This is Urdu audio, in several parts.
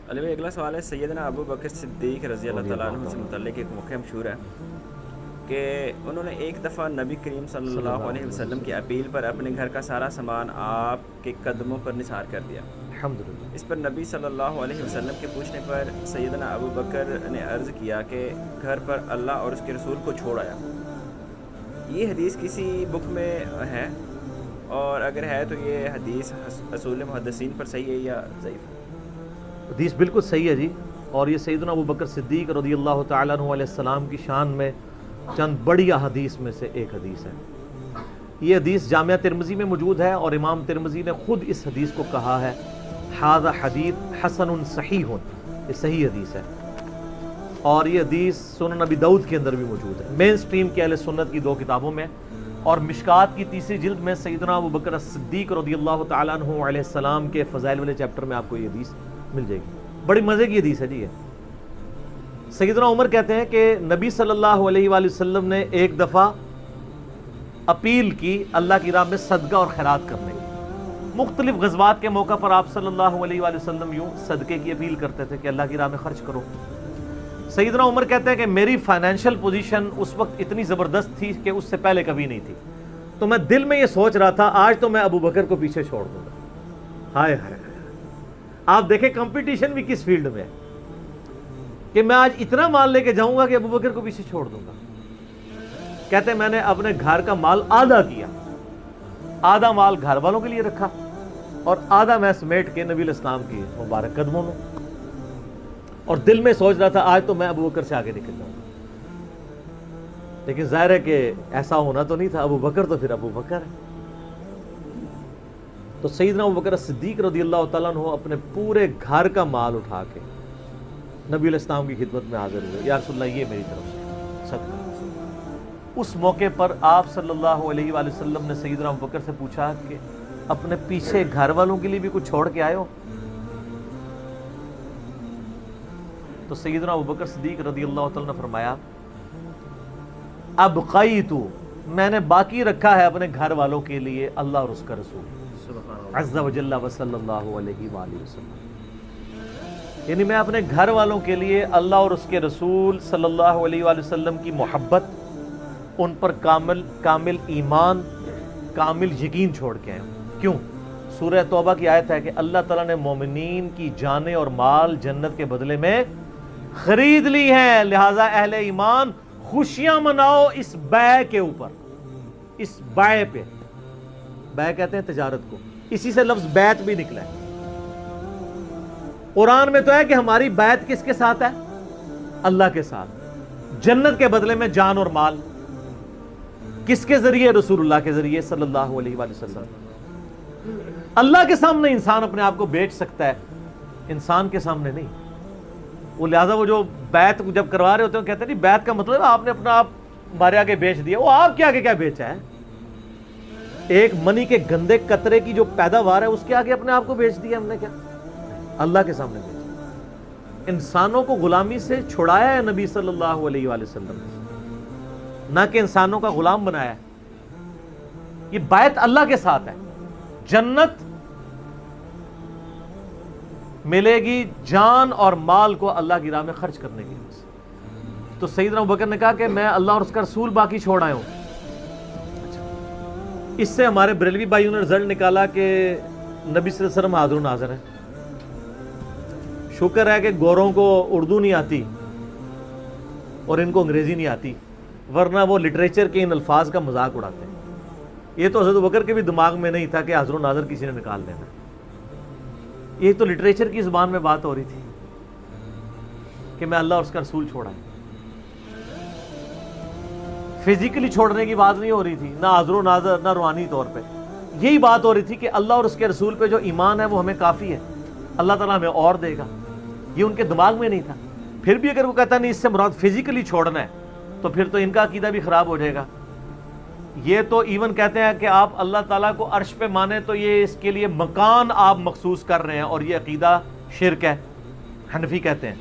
علی بھائی اگلا سوال ہے سیدنا ابو بکر صدیق رضی اللہ تعالیٰ عنہ سے متعلق ایک موقع مشہور ہے کہ انہوں نے ایک دفعہ نبی کریم صلی اللہ علیہ وسلم کی اپیل پر اپنے گھر کا سارا سامان آپ کے قدموں پر نثار کر دیا. الحمدللہ. اس پر نبی صلی اللہ علیہ وسلم کے پوچھنے پر سیدنا ابو بکر نے عرض کیا کہ گھر پر اللہ اور اس کے رسول کو چھوڑ آیا. یہ حدیث کسی بک میں ہے اور اگر ہے تو یہ حدیث اصول محدثین پر صحیح ہے یا ضعیف ہے؟ حدیث بالکل صحیح ہے جی، اور یہ سیدنا ابو بکر صدیق رضی اللہ تعالیٰ عنہ علیہ السلام کی شان میں چند بڑی احادیث میں سے ایک حدیث ہے. یہ حدیث جامعہ ترمذی میں موجود ہے اور امام ترمذی نے خود اس حدیث کو کہا ہے ھذا حدیث حسن صحیح، یہ صحیح حدیث ہے. اور یہ حدیث سنن نبی داؤد کے اندر بھی موجود ہے، مین سٹریم کے اہل سنت کی 2 کتابوں میں، اور مشکات کی 3 جلد میں سیدنا ابو بکر صدیق رضی اللہ تعالیٰ عنہ علیہ السلام کے فضائل والے چیپٹر میں آپ کو یہ حدیث مل جائے گی. بڑی مزے کی حدیث ہے جی. یہ سیدنا عمر کہتے ہیں کہ نبی صلی اللہ علیہ وآلہ وسلم نے ایک دفعہ اپیل کی اللہ کی راہ میں صدقہ اور خیرات کرنے کی. مختلف غزوات کے موقع پر آپ صلی اللہ علیہ وآلہ وسلم یوں صدقے کی اپیل کرتے تھے کہ اللہ کی راہ میں خرچ کرو. سیدنا عمر کہتے ہیں کہ میری فائنینشیل پوزیشن اس وقت اتنی زبردست تھی کہ اس سے پہلے کبھی نہیں تھی، تو میں دل میں یہ سوچ رہا تھا آج تو میں ابو بکر کو پیچھے چھوڑ دوں گا. ہائے ہائے، آپ دیکھیں کمپٹیشن بھی کس فیلڈ میں ہے کہ میں آج اتنا مال لے کے جاؤں گا کہ ابو بکر کو پیچھے چھوڑ دوں گا. کہتے ہیں میں نے اپنے گھر کا مال آدھا کیا، آدھا مال گھر والوں کے لیے رکھا اور آدھا میں سمیٹ کے نبی علیہ السلام کی مبارک قدموں میں، اور دل میں سوچ رہا تھا آج تو میں ابو بکر سے آگے نکل جاؤں گا. لیکن ظاہر ہے کہ ایسا ہونا تو نہیں تھا. ابو بکر تو پھر ابو بکر ہے. تو سیدنا ابو بکر صدیق رضی اللہ تعالیٰ عنہ اپنے پورے گھر کا مال اٹھا کے نبی علیہ السلام کی خدمت میں حاضر ہوئے. یا رسول اللہ یہ میری طرف سے صدقہ. اس موقع پر آپ صلی اللہ علیہ وآلہ وسلم نے سیدنا ابو بکر سے پوچھا کہ اپنے پیچھے گھر والوں کے لیے بھی کچھ چھوڑ کے آئے ہو؟ تو سیدنا ابو بکر صدیق رضی اللہ تعالیٰ نے فرمایا ابقیت، میں نے باقی رکھا ہے اپنے گھر والوں کے لیے اللہ اور اس کا رسول عز و جل و صلی اللہ علیہ وآلہ وسلم. یعنی میں اپنے گھر والوں کے لیے اللہ اور اس کے رسول صلی اللہ علیہ وآلہ وسلم کی محبت، ان پر کامل ایمان، کامل یقین چھوڑ کے آئے ہوں. کیوں؟ سورہ توبہ کی آیت ہے کہ اللہ تعالیٰ نے مومنین کی جانیں اور مال جنت کے بدلے میں خرید لی ہیں، لہٰذا اہل ایمان خوشیاں مناؤ اس بیع کے اوپر، اس بیع پہ. بیع کہتے ہیں تجارت کو، اسی سے لفظ بیعت بھی نکلا ہے. قرآن میں تو ہے کہ ہماری بیعت کس کے ساتھ ہے؟ اللہ کے ساتھ. جنت کے بدلے میں جان اور مال کس کے ذریعے؟ رسول اللہ کے ذریعے صلی اللہ علیہ وآلہ وسلم. اللہ کے سامنے انسان اپنے آپ کو بیچ سکتا ہے، انسان کے سامنے نہیں. وہ لہٰذا وہ جو بیعت جب کروا رہے ہوتے ہیں کہتے ہیں نہیں بیعت کا مطلب آپ نے اپنا آپ ہمارے آگے بیچ دیا. وہ آپ کے آگے کیا بیچا ہے؟ ایک منی کے گندے قطرے کی جو پیداوار ہے اس کے آگے اپنے آپ کو بیچ دیا ہم نے. کیا اللہ کے سامنے بیچا. انسانوں کو غلامی سے چھڑایا ہے نبی صلی اللہ علیہ وآلہ وسلم، نہ کہ انسانوں کا غلام بنایا ہے. یہ بیعت اللہ کے ساتھ ہے. جنت ملے گی جان اور مال کو اللہ کی راہ میں خرچ کرنے کے لیے. تو سیدنا ابو بکر نے کہا کہ میں اللہ اور اس کا رسول باقی چھوڑ آیا ہوں. اس سے ہمارے بریلوی بھائیوں نے رزلٹ نکالا کہ نبی صلی اللہ علیہ وسلم حاضر و ناظر ہیں. شکر ہے کہ گوروں کو اردو نہیں آتی اور ان کو انگریزی نہیں آتی، ورنہ وہ لٹریچر کے ان الفاظ کا مذاق اڑاتے ہیں. یہ تو حضرت ابو بکر کے بھی دماغ میں نہیں تھا کہ حاضر و ناظر کسی نے نکال لینا. یہ تو لٹریچر کی زبان میں بات ہو رہی تھی کہ میں اللہ اور اس کا رسول چھوڑا ہے. فزیکلی چھوڑنے کی بات نہیں ہو رہی تھی، نہ حاضر و ناظر نہ روحانی طور پہ. یہی بات ہو رہی تھی کہ اللہ اور اس کے رسول پہ جو ایمان ہے وہ ہمیں کافی ہے، اللہ تعالیٰ ہمیں اور دے گا. یہ ان کے دماغ میں نہیں تھا. پھر بھی اگر وہ کہتا نہیں اس سے مراد فزیکلی چھوڑنا ہے تو پھر تو ان کا عقیدہ بھی خراب ہو جائے گا. یہ تو ایون کہتے ہیں کہ آپ اللہ تعالیٰ کو عرش پہ مانیں تو یہ اس کے لیے مکان آپ مخصوص کر رہے ہیں، اور یہ عقیدہ شرک ہے. حنفی کہتے ہیں،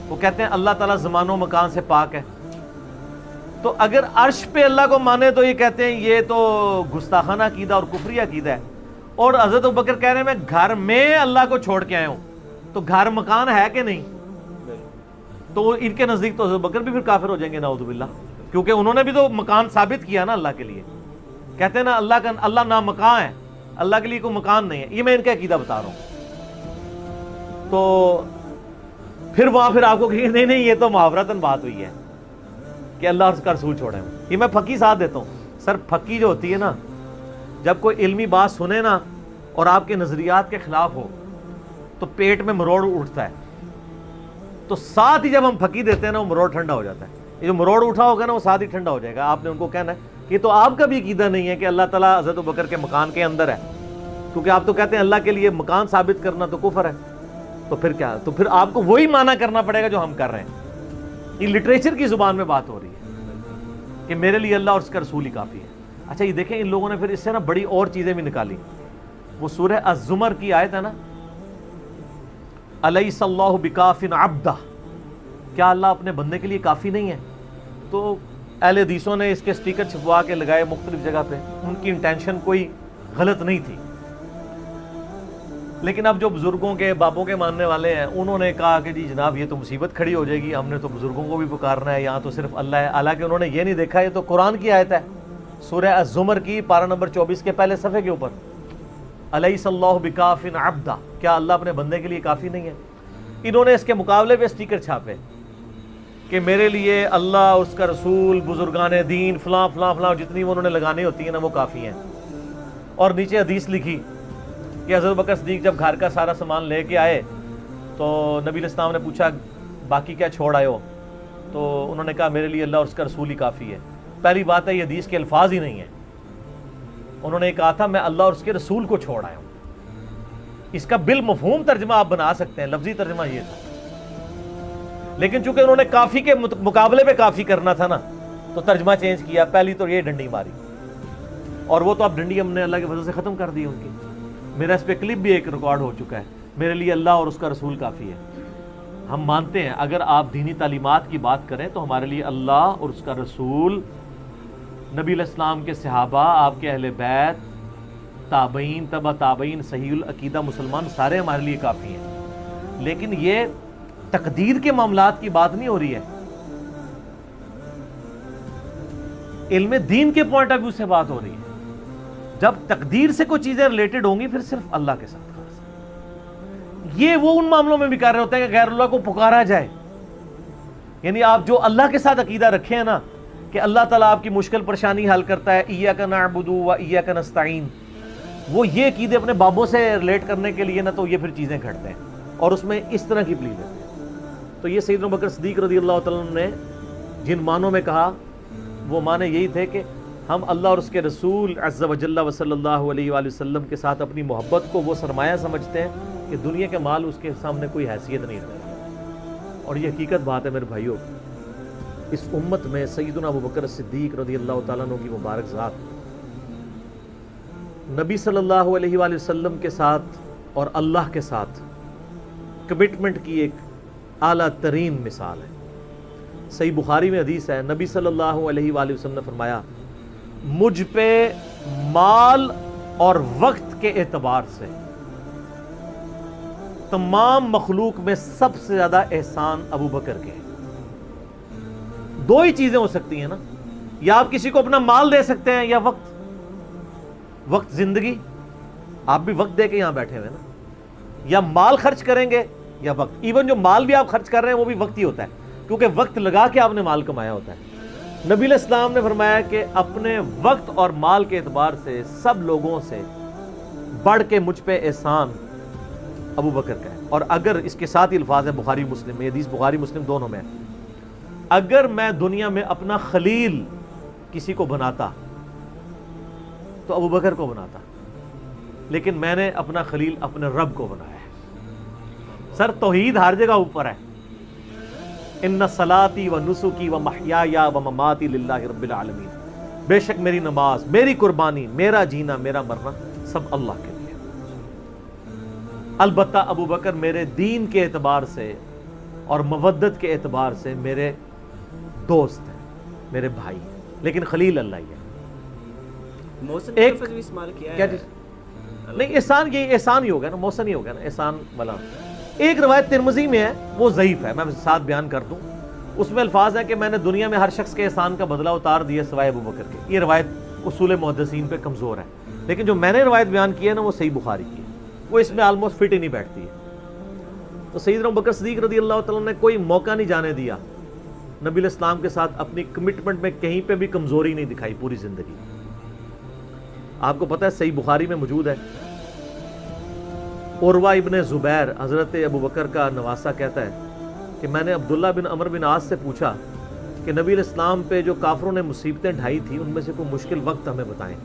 وہ کہتے ہیں اللہ تعالیٰ زمان و مکان سے پاک ہے. تو اگر عرش پہ اللہ کو مانے تو یہ کہتے ہیں یہ تو گستاخانہ عقیدہ اور کفری عقیدہ ہے. اور حضرت ابوبکر کہہ رہے ہیں میں گھر میں اللہ کو چھوڑ کے آیا ہوں. تو گھر مکان ہے کہ نہیں؟ تو ان کے نزدیک تو ابو بکر بھی پھر کافر ہو جائیں گے نعوذ باللہ، کیونکہ انہوں نے بھی تو مکان ثابت کیا نا اللہ کے لیے. کہتے ہیں نا اللہ نہ مکان ہے، اللہ کے لیے کوئی مکان نہیں ہے. یہ میں ان کا عقیدہ بتا رہا ہوں. تو پھر وہاں پھر آپ کو کہ نہیں یہ تو محاورتاً بات ہوئی ہے کہ اللہ اور اس کا رسول چھوڑے. یہ میں پھکی ساتھ دیتا ہوں. سر پھکی جو ہوتی ہے نا، جب کوئی علمی بات سنے نا اور آپ کے نظریات کے خلاف ہو تو پیٹ میں مروڑ اٹھتا ہے. تو ساتھ ہی جب ہم پھکی دیتے ہیں نا وہ مروڑ ٹھنڈا ہو جاتا ہے. یہ جو مروڑ اٹھا ہوگا نا وہ ساتھ ہی ٹھنڈا ہو جائے گا. آپ نے ان کو کہنا ہے کہ تو آپ کا بھی عقیدہ نہیں ہے کہ اللہ تعالیٰ حضرت ابوبکر کے مکان کے اندر ہے، کیونکہ آپ تو کہتے ہیں اللہ کے لیے مکان ثابت کرنا تو کفر ہے. تو پھر کیا؟ تو پھر آپ کو وہی معنی کرنا پڑے گا جو ہم کر رہے ہیں. یہ لٹریچر کی زبان میں بات ہو رہی ہے کہ میرے لیے اللہ اور اس کا رسول ہی کافی ہے. اچھا یہ دیکھیں ان لوگوں نے پھر اس سے نا بڑی اور چیزیں بھی نکالی. وہ سورہ الزمر کی آیت ہے نا، الیس اللہ بکاف عبدہ، کیا اللہ اپنے بندے کے لیے کافی نہیں ہے؟ تو اہل حدیثوں نے اس کے سٹیکر چھپوا کے لگائے مختلف جگہ پہ. ان کی انٹینشن کوئی غلط نہیں تھی، لیکن اب جو بزرگوں کے بابوں کے ماننے والے ہیں انہوں نے کہا کہ جی جناب یہ تو مصیبت کھڑی ہو جائے گی، ہم نے تو بزرگوں کو بھی پکارنا ہے، یہاں تو صرف اللہ ہے. حالانکہ انہوں نے یہ نہیں دیکھا یہ تو قرآن کی آیت ہے، سورہ الزمر کی پارہ نمبر 24 کے پہلے صفحے کے اوپر، الیس اللہ بکاف عبدہ، کیا اللہ اپنے بندے کے لیے کافی نہیں ہے؟ انہوں نے اس کے مقابلے پہ سٹیکر چھاپے کہ میرے لیے اللہ اور اس کا رسول، بزرگان دین، فلاں فلاں فلاں، جتنی انہوں نے لگانی ہوتی ہیں نا وہ کافی ہیں. اور نیچے حدیث لکھی کہ حضرت بکر صدیق جب گھر کا سارا سامان لے کے آئے تو نبی علیہ السلام نے پوچھا باقی کیا چھوڑ آئے ہو؟ تو انہوں نے کہا میرے لیے اللہ اور اس کا رسول ہی کافی ہے. پہلی بات ہے یہ حدیث کے الفاظ ہی نہیں ہیں. انہوں نے کہا تھا میں اللہ اور اس کے رسول کو چھوڑ آیا ہوں. اس کا بالمفہوم ترجمہ آپ بنا سکتے ہیں، لفظی ترجمہ یہ تھا. لیکن چونکہ انہوں نے کافی کے مقابلے پہ کافی کرنا تھا نا تو ترجمہ چینج کیا. پہلی تو یہ ڈنڈی ماری، اور وہ تو اب ڈنڈی ہم نے اللہ کے فضل سے ختم کر دی ان کی. میرا اس پہ کلپ بھی ایک ریکارڈ ہو چکا ہے، میرے لیے اللہ اور اس کا رسول کافی ہے. ہم مانتے ہیں اگر آپ دینی تعلیمات کی بات کریں تو ہمارے لیے اللہ اور اس کا رسول، نبی علیہ السلام کے صحابہ، آپ کے اہل بیت، تابعین، تبع تابعین، صحیح العقیدہ مسلمان سارے ہمارے لیے کافی ہیں. لیکن یہ تقدیر کے معاملات کی بات نہیں ہو رہی ہے، علم دین کے پوائنٹ آف ویو سے بات ہو رہی ہے. جب تقدیر سے کوئی چیزیں ریلیٹڈ ہوں گی پھر صرف اللہ کے ساتھ خاص. یہ وہ ان معاملوں میں بھی کر رہے ہوتے ہیں کہ غیر اللہ کو پکارا جائے. یعنی آپ جو اللہ کے ساتھ عقیدہ رکھے ہیں نا کہ اللہ تعالیٰ آپ کی مشکل پریشانی حل کرتا ہے، ایاک نعبد و ایاک نستعین، وہ یہ عقیدے اپنے بابوں سے ریلیٹ کرنے کے لیے نا تو یہ پھر چیزیں گھڑتے ہیں اور اس میں اس طرح کی پلی دیتے ہیں. تو یہ سیدنا ابوبکر صدیق رضی اللہ تعالیٰ عنہ نے جن معنوں میں کہا وہ معنی یہی تھے کہ ہم اللہ اور اس کے رسول عز و جل و صلی اللہ علیہ وآلہ وسلم کے ساتھ اپنی محبت کو وہ سرمایہ سمجھتے ہیں کہ دنیا کے مال اس کے سامنے کوئی حیثیت نہیں رہتی. اور یہ حقیقت بات ہے میرے بھائیوں. اس امت میں سیدنا ابوبکر صدیق رضی اللہ تعالیٰ عنہ کی مبارک ذات نبی صلی اللہ علیہ وآلہ وسلم کے ساتھ اور اللہ کے ساتھ کمٹمنٹ کی ایک اعلیٰ ترین مثال ہے. صحیح بخاری میں حدیث ہے، نبی صلی اللہ علیہ وآلہ وسلم نے فرمایا مجھ پہ مال اور وقت کے اعتبار سے تمام مخلوق میں سب سے زیادہ احسان ابوبکر کے. دو ہی چیزیں ہو سکتی ہیں نا، یا آپ کسی کو اپنا مال دے سکتے ہیں یا وقت. وقت زندگی، آپ بھی وقت دے کے یہاں بیٹھے ہوئے نا، یا مال خرچ کریں گے یا وقت. ایون جو مال بھی آپ خرچ کر رہے ہیں وہ بھی وقت ہی ہوتا ہے، کیونکہ وقت لگا کے آپ نے مال کمایا ہوتا ہے. نبی علیہ السلام نے فرمایا کہ اپنے وقت اور مال کے اعتبار سے سب لوگوں سے بڑھ کے مجھ پہ احسان ابوبکر کا ہے. اور اگر اس کے ساتھ ہی الفاظ ہے بخاری مسلم میں، حدیث بخاری مسلم دونوں میں، اگر میں دنیا میں اپنا خلیل کسی کو بناتا تو ابوبکر کو بناتا، لیکن میں نے اپنا خلیل اپنے رب کو بنایا ہے. سر توحید ہر جگہ اوپر ہے. ان صلاتی و نسکی و محیایا و مماتی للہ رب العالمین، بے شک میری نماز، میری قربانی، میرا جینا، میرا مرنا سب اللہ کے لیے. البتہ ابوبکر میرے دین کے اعتبار سے اور مودت کے اعتبار سے میرے دوست ہیں، میرے بھائی ہیں، لیکن خلیل اللہ ہی ہے. محسن ایک لفظ بھی استعمال کیا کیا ہے. نہیں احسان، یہ احسان ہی ہوگا نا، محسن ہی ہوگا نا احسان والا. ایک روایت ترمذی میں ہے، وہ ضعیف ہے، میں ساتھ بیان کر دوں، اس میں الفاظ ہیں کہ میں نے دنیا میں ہر شخص کے احسان کا بدلہ اتار دیا سوائے ابو بکر کے۔ یہ روایت اصول محدثین پہ کمزور ہے، لیکن جو میں نے روایت بیان کی ہے نا وہ صحیح بخاری کی ہے، وہ اس میں آلموسٹ فٹ ہی نہیں بیٹھتی ہے۔ تو سیدنا ابو بکر صدیق رضی اللہ تعالیٰ نے کوئی موقع نہیں جانے دیا نبی علیہ السلام کے ساتھ، اپنی کمٹمنٹ میں کہیں پہ بھی کمزوری نہیں دکھائی پوری زندگی۔ آپ کو پتہ ہے صحیح بخاری میں موجود ہے، عروہ ابن زبیر حضرت ابو بکر کا نواسہ کہتا ہے کہ میں نے عبداللہ بن عمر بن عاص سے پوچھا کہ نبی علیہ السلام پہ جو کافروں نے مصیبتیں ڈھائی تھی ان میں سے کوئی مشکل وقت ہمیں بتائیں۔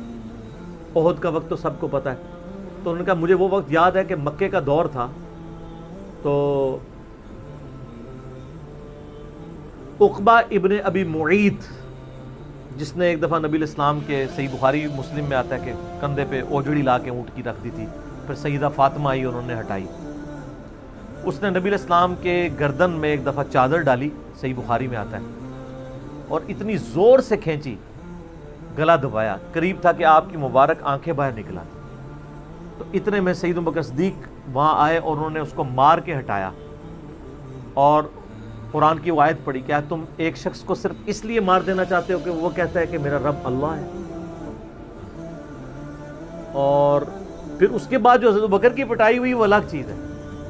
احد کا وقت تو سب کو پتہ ہے، تو انہوں نے کہا مجھے وہ وقت یاد ہے کہ مکے کا دور تھا، تو عقبہ ابن ابی معیط جس نے ایک دفعہ نبی علیہ السلام کے، صحیح بخاری مسلم میں آتا ہے کہ کندھے پہ اوجڑی لا کے اونٹ کی رکھ دی تھی، پھر سیدہ فاطمہ آئی انہوں نے ہٹائی، اس نے نبی علیہ السلام کے گردن میں ایک دفعہ چادر ڈالی، صحیح بخاری میں آتا ہے، اور اتنی زور سے کھینچی گلا دبایا، قریب تھا کہ آپ کی مبارک آنکھیں باہر نکلا، تو اتنے میں سیدنا ابو بکر صدیق وہاں آئے اور انہوں نے اس کو مار کے ہٹایا، اور قرآن کی وہ آیت پڑھی، کیا تم ایک شخص کو صرف اس لیے مار دینا چاہتے ہو کہ وہ کہتا ہے کہ میرا رب اللہ ہے؟ اور پھر اس کے بعد جو حضرت ابو بکر کی پٹائی ہوئی وہ الگ چیز ہے،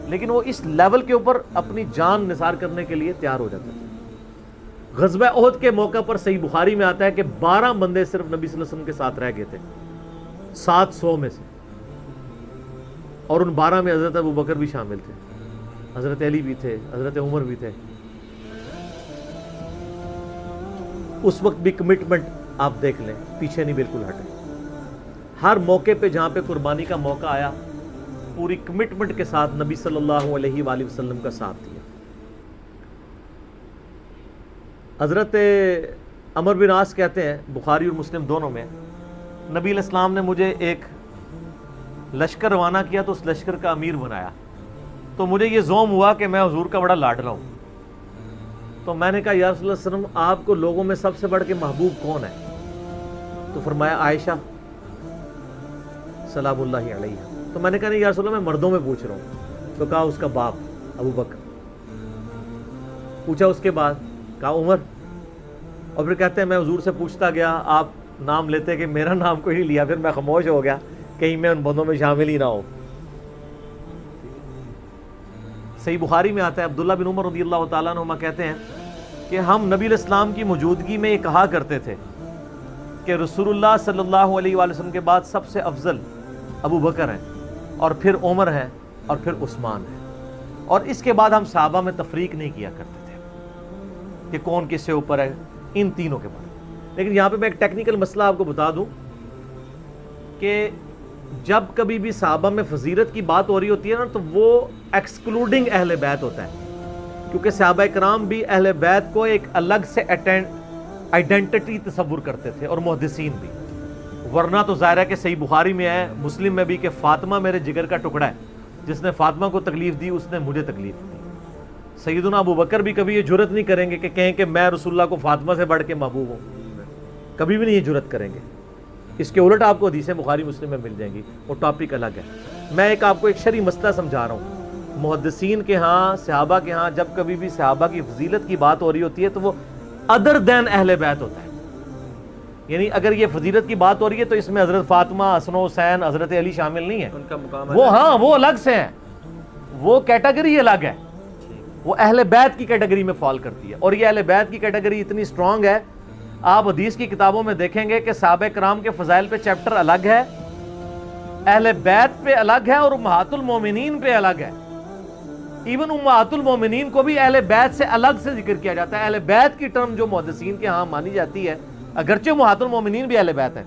لیکن وہ اس لیول کے اوپر اپنی جان نثار کرنے کے لیے تیار ہو جاتا تھا۔ غزوہ احد کے موقع پر صحیح بخاری میں آتا ہے کہ 12 بندے صرف نبی صلی اللہ علیہ وسلم کے ساتھ رہ گئے تھے 700 میں سے، اور ان 12 میں حضرت ابو بکر بھی شامل تھے، حضرت علی بھی تھے، حضرت عمر بھی تھے۔ اس وقت بھی کمٹمنٹ آپ دیکھ لیں، پیچھے نہیں بالکل ہٹے، ہر موقع پہ جہاں پہ قربانی کا موقع آیا پوری کمٹمنٹ کے ساتھ نبی صلی اللہ علیہ وآلہ وسلم کا ساتھ دیا۔ حضرت عمر بن عاص کہتے ہیں، بخاری اور مسلم دونوں میں، نبی علیہ السلام نے مجھے ایک لشکر روانہ کیا تو اس لشکر کا امیر بنایا، تو مجھے یہ زوم ہوا کہ میں حضور کا بڑا لاڈلا ہوں، تو میں نے کہا یا رسول اللہ صلی اللہ علیہ وسلم آپ کو لوگوں میں سب سے بڑھ کے محبوب کون ہے؟ تو فرمایا عائشہ سلام اللہ علیہ۔ تو میں نے کہا نہیں یا رسول اللہ میں مردوں میں پوچھ رہا ہوں، تو کہا اس کا باپ ابو بکر۔ پوچھا اس کے بعد، کہا عمر، اور پھر کہتے ہیں میں حضور سے پوچھتا گیا، آپ نام لیتے کہ میرا نام کوئی نہیں لیا، پھر میں خاموش ہو گیا کہیں میں ان بندوں میں شامل ہی نہ ہوں۔ صحیح بخاری میں آتا ہے، عبداللہ بن عمر رضی اللہ تعالیٰ عنہما کہتے ہیں کہ ہم نبی علیہ السلام کی موجودگی میں یہ کہا کرتے تھے کہ رسول اللہ صلی اللہ علیہ وآلہ وسلم کے بعد سب سے افضل ابو بکر ہیں، اور پھر عمر ہیں، اور پھر عثمان ہیں، اور اس کے بعد ہم صحابہ میں تفریق نہیں کیا کرتے تھے کہ کون کس سے اوپر ہے، ان تینوں کے بعد۔ لیکن یہاں پہ میں ایک ٹیکنیکل مسئلہ آپ کو بتا دوں کہ جب کبھی بھی صحابہ میں فضیلت کی بات ہو رہی ہوتی ہے نا، تو وہ ایکسکلوڈنگ اہل بیت ہوتا ہے، کیونکہ صحابہ کرام بھی اہل بیت کو ایک الگ سے آئیڈینٹی تصور کرتے تھے، اور محدثین بھی، ورنہ تو ظاہر ہے کہ صحیح بخاری میں ہے، مسلم میں بھی، کہ فاطمہ میرے جگر کا ٹکڑا ہے، جس نے فاطمہ کو تکلیف دی اس نے مجھے تکلیف دی۔ سیدنا ابو بکر بھی کبھی یہ جرت نہیں کریں گے کہ کہیں کہ میں رسول اللہ کو فاطمہ سے بڑھ کے محبوب ہوں، کبھی بھی نہیں یہ جرت کریں گے۔ اس کے الٹ آپ کو حدیثیں بخاری مسلم میں مل جائیں گی، وہ ٹاپک الگ ہے۔ میں آپ کو ایک شرعی مسئلہ سمجھا رہا ہوں، محدثین کے ہاں، صحابہ کے ہاں جب کبھی بھی صحابہ کی فضیلت کی بات ہو رہی ہوتی ہے تو وہ ادر دین اہل بیت ہوتا ہے، یعنی اگر یہ فضیلت کی بات ہو رہی ہے تو اس میں حضرت فاطمہ، حسن و حسین، حضرت علی شامل نہیں ہے، ان کا مقام وہ ہاں وہ الگ سے ہیں، وہ کیٹیگری الگ ہے، وہ اہل بیت کی کیٹیگری میں فال کرتی ہے، اور یہ اہل بیت کی کیٹیگری اتنی سٹرونگ ہے، آپ حدیث کی کتابوں میں دیکھیں گے کہ صحابہ کرام کے فضائل پہ چیپٹر الگ ہے، اہل بیت پہ الگ ہے، اور امہات المومنین پہ الگ ہے۔ ایون امہات المومنین کو بھی اہل بیت سے الگ سے ذکر کیا جاتا ہے۔ اہل بیت کی ٹرم جو محدثین کے ہاں مانی جاتی ہے، اگرچہ امہات المومنین بھی اہل بیت ہے،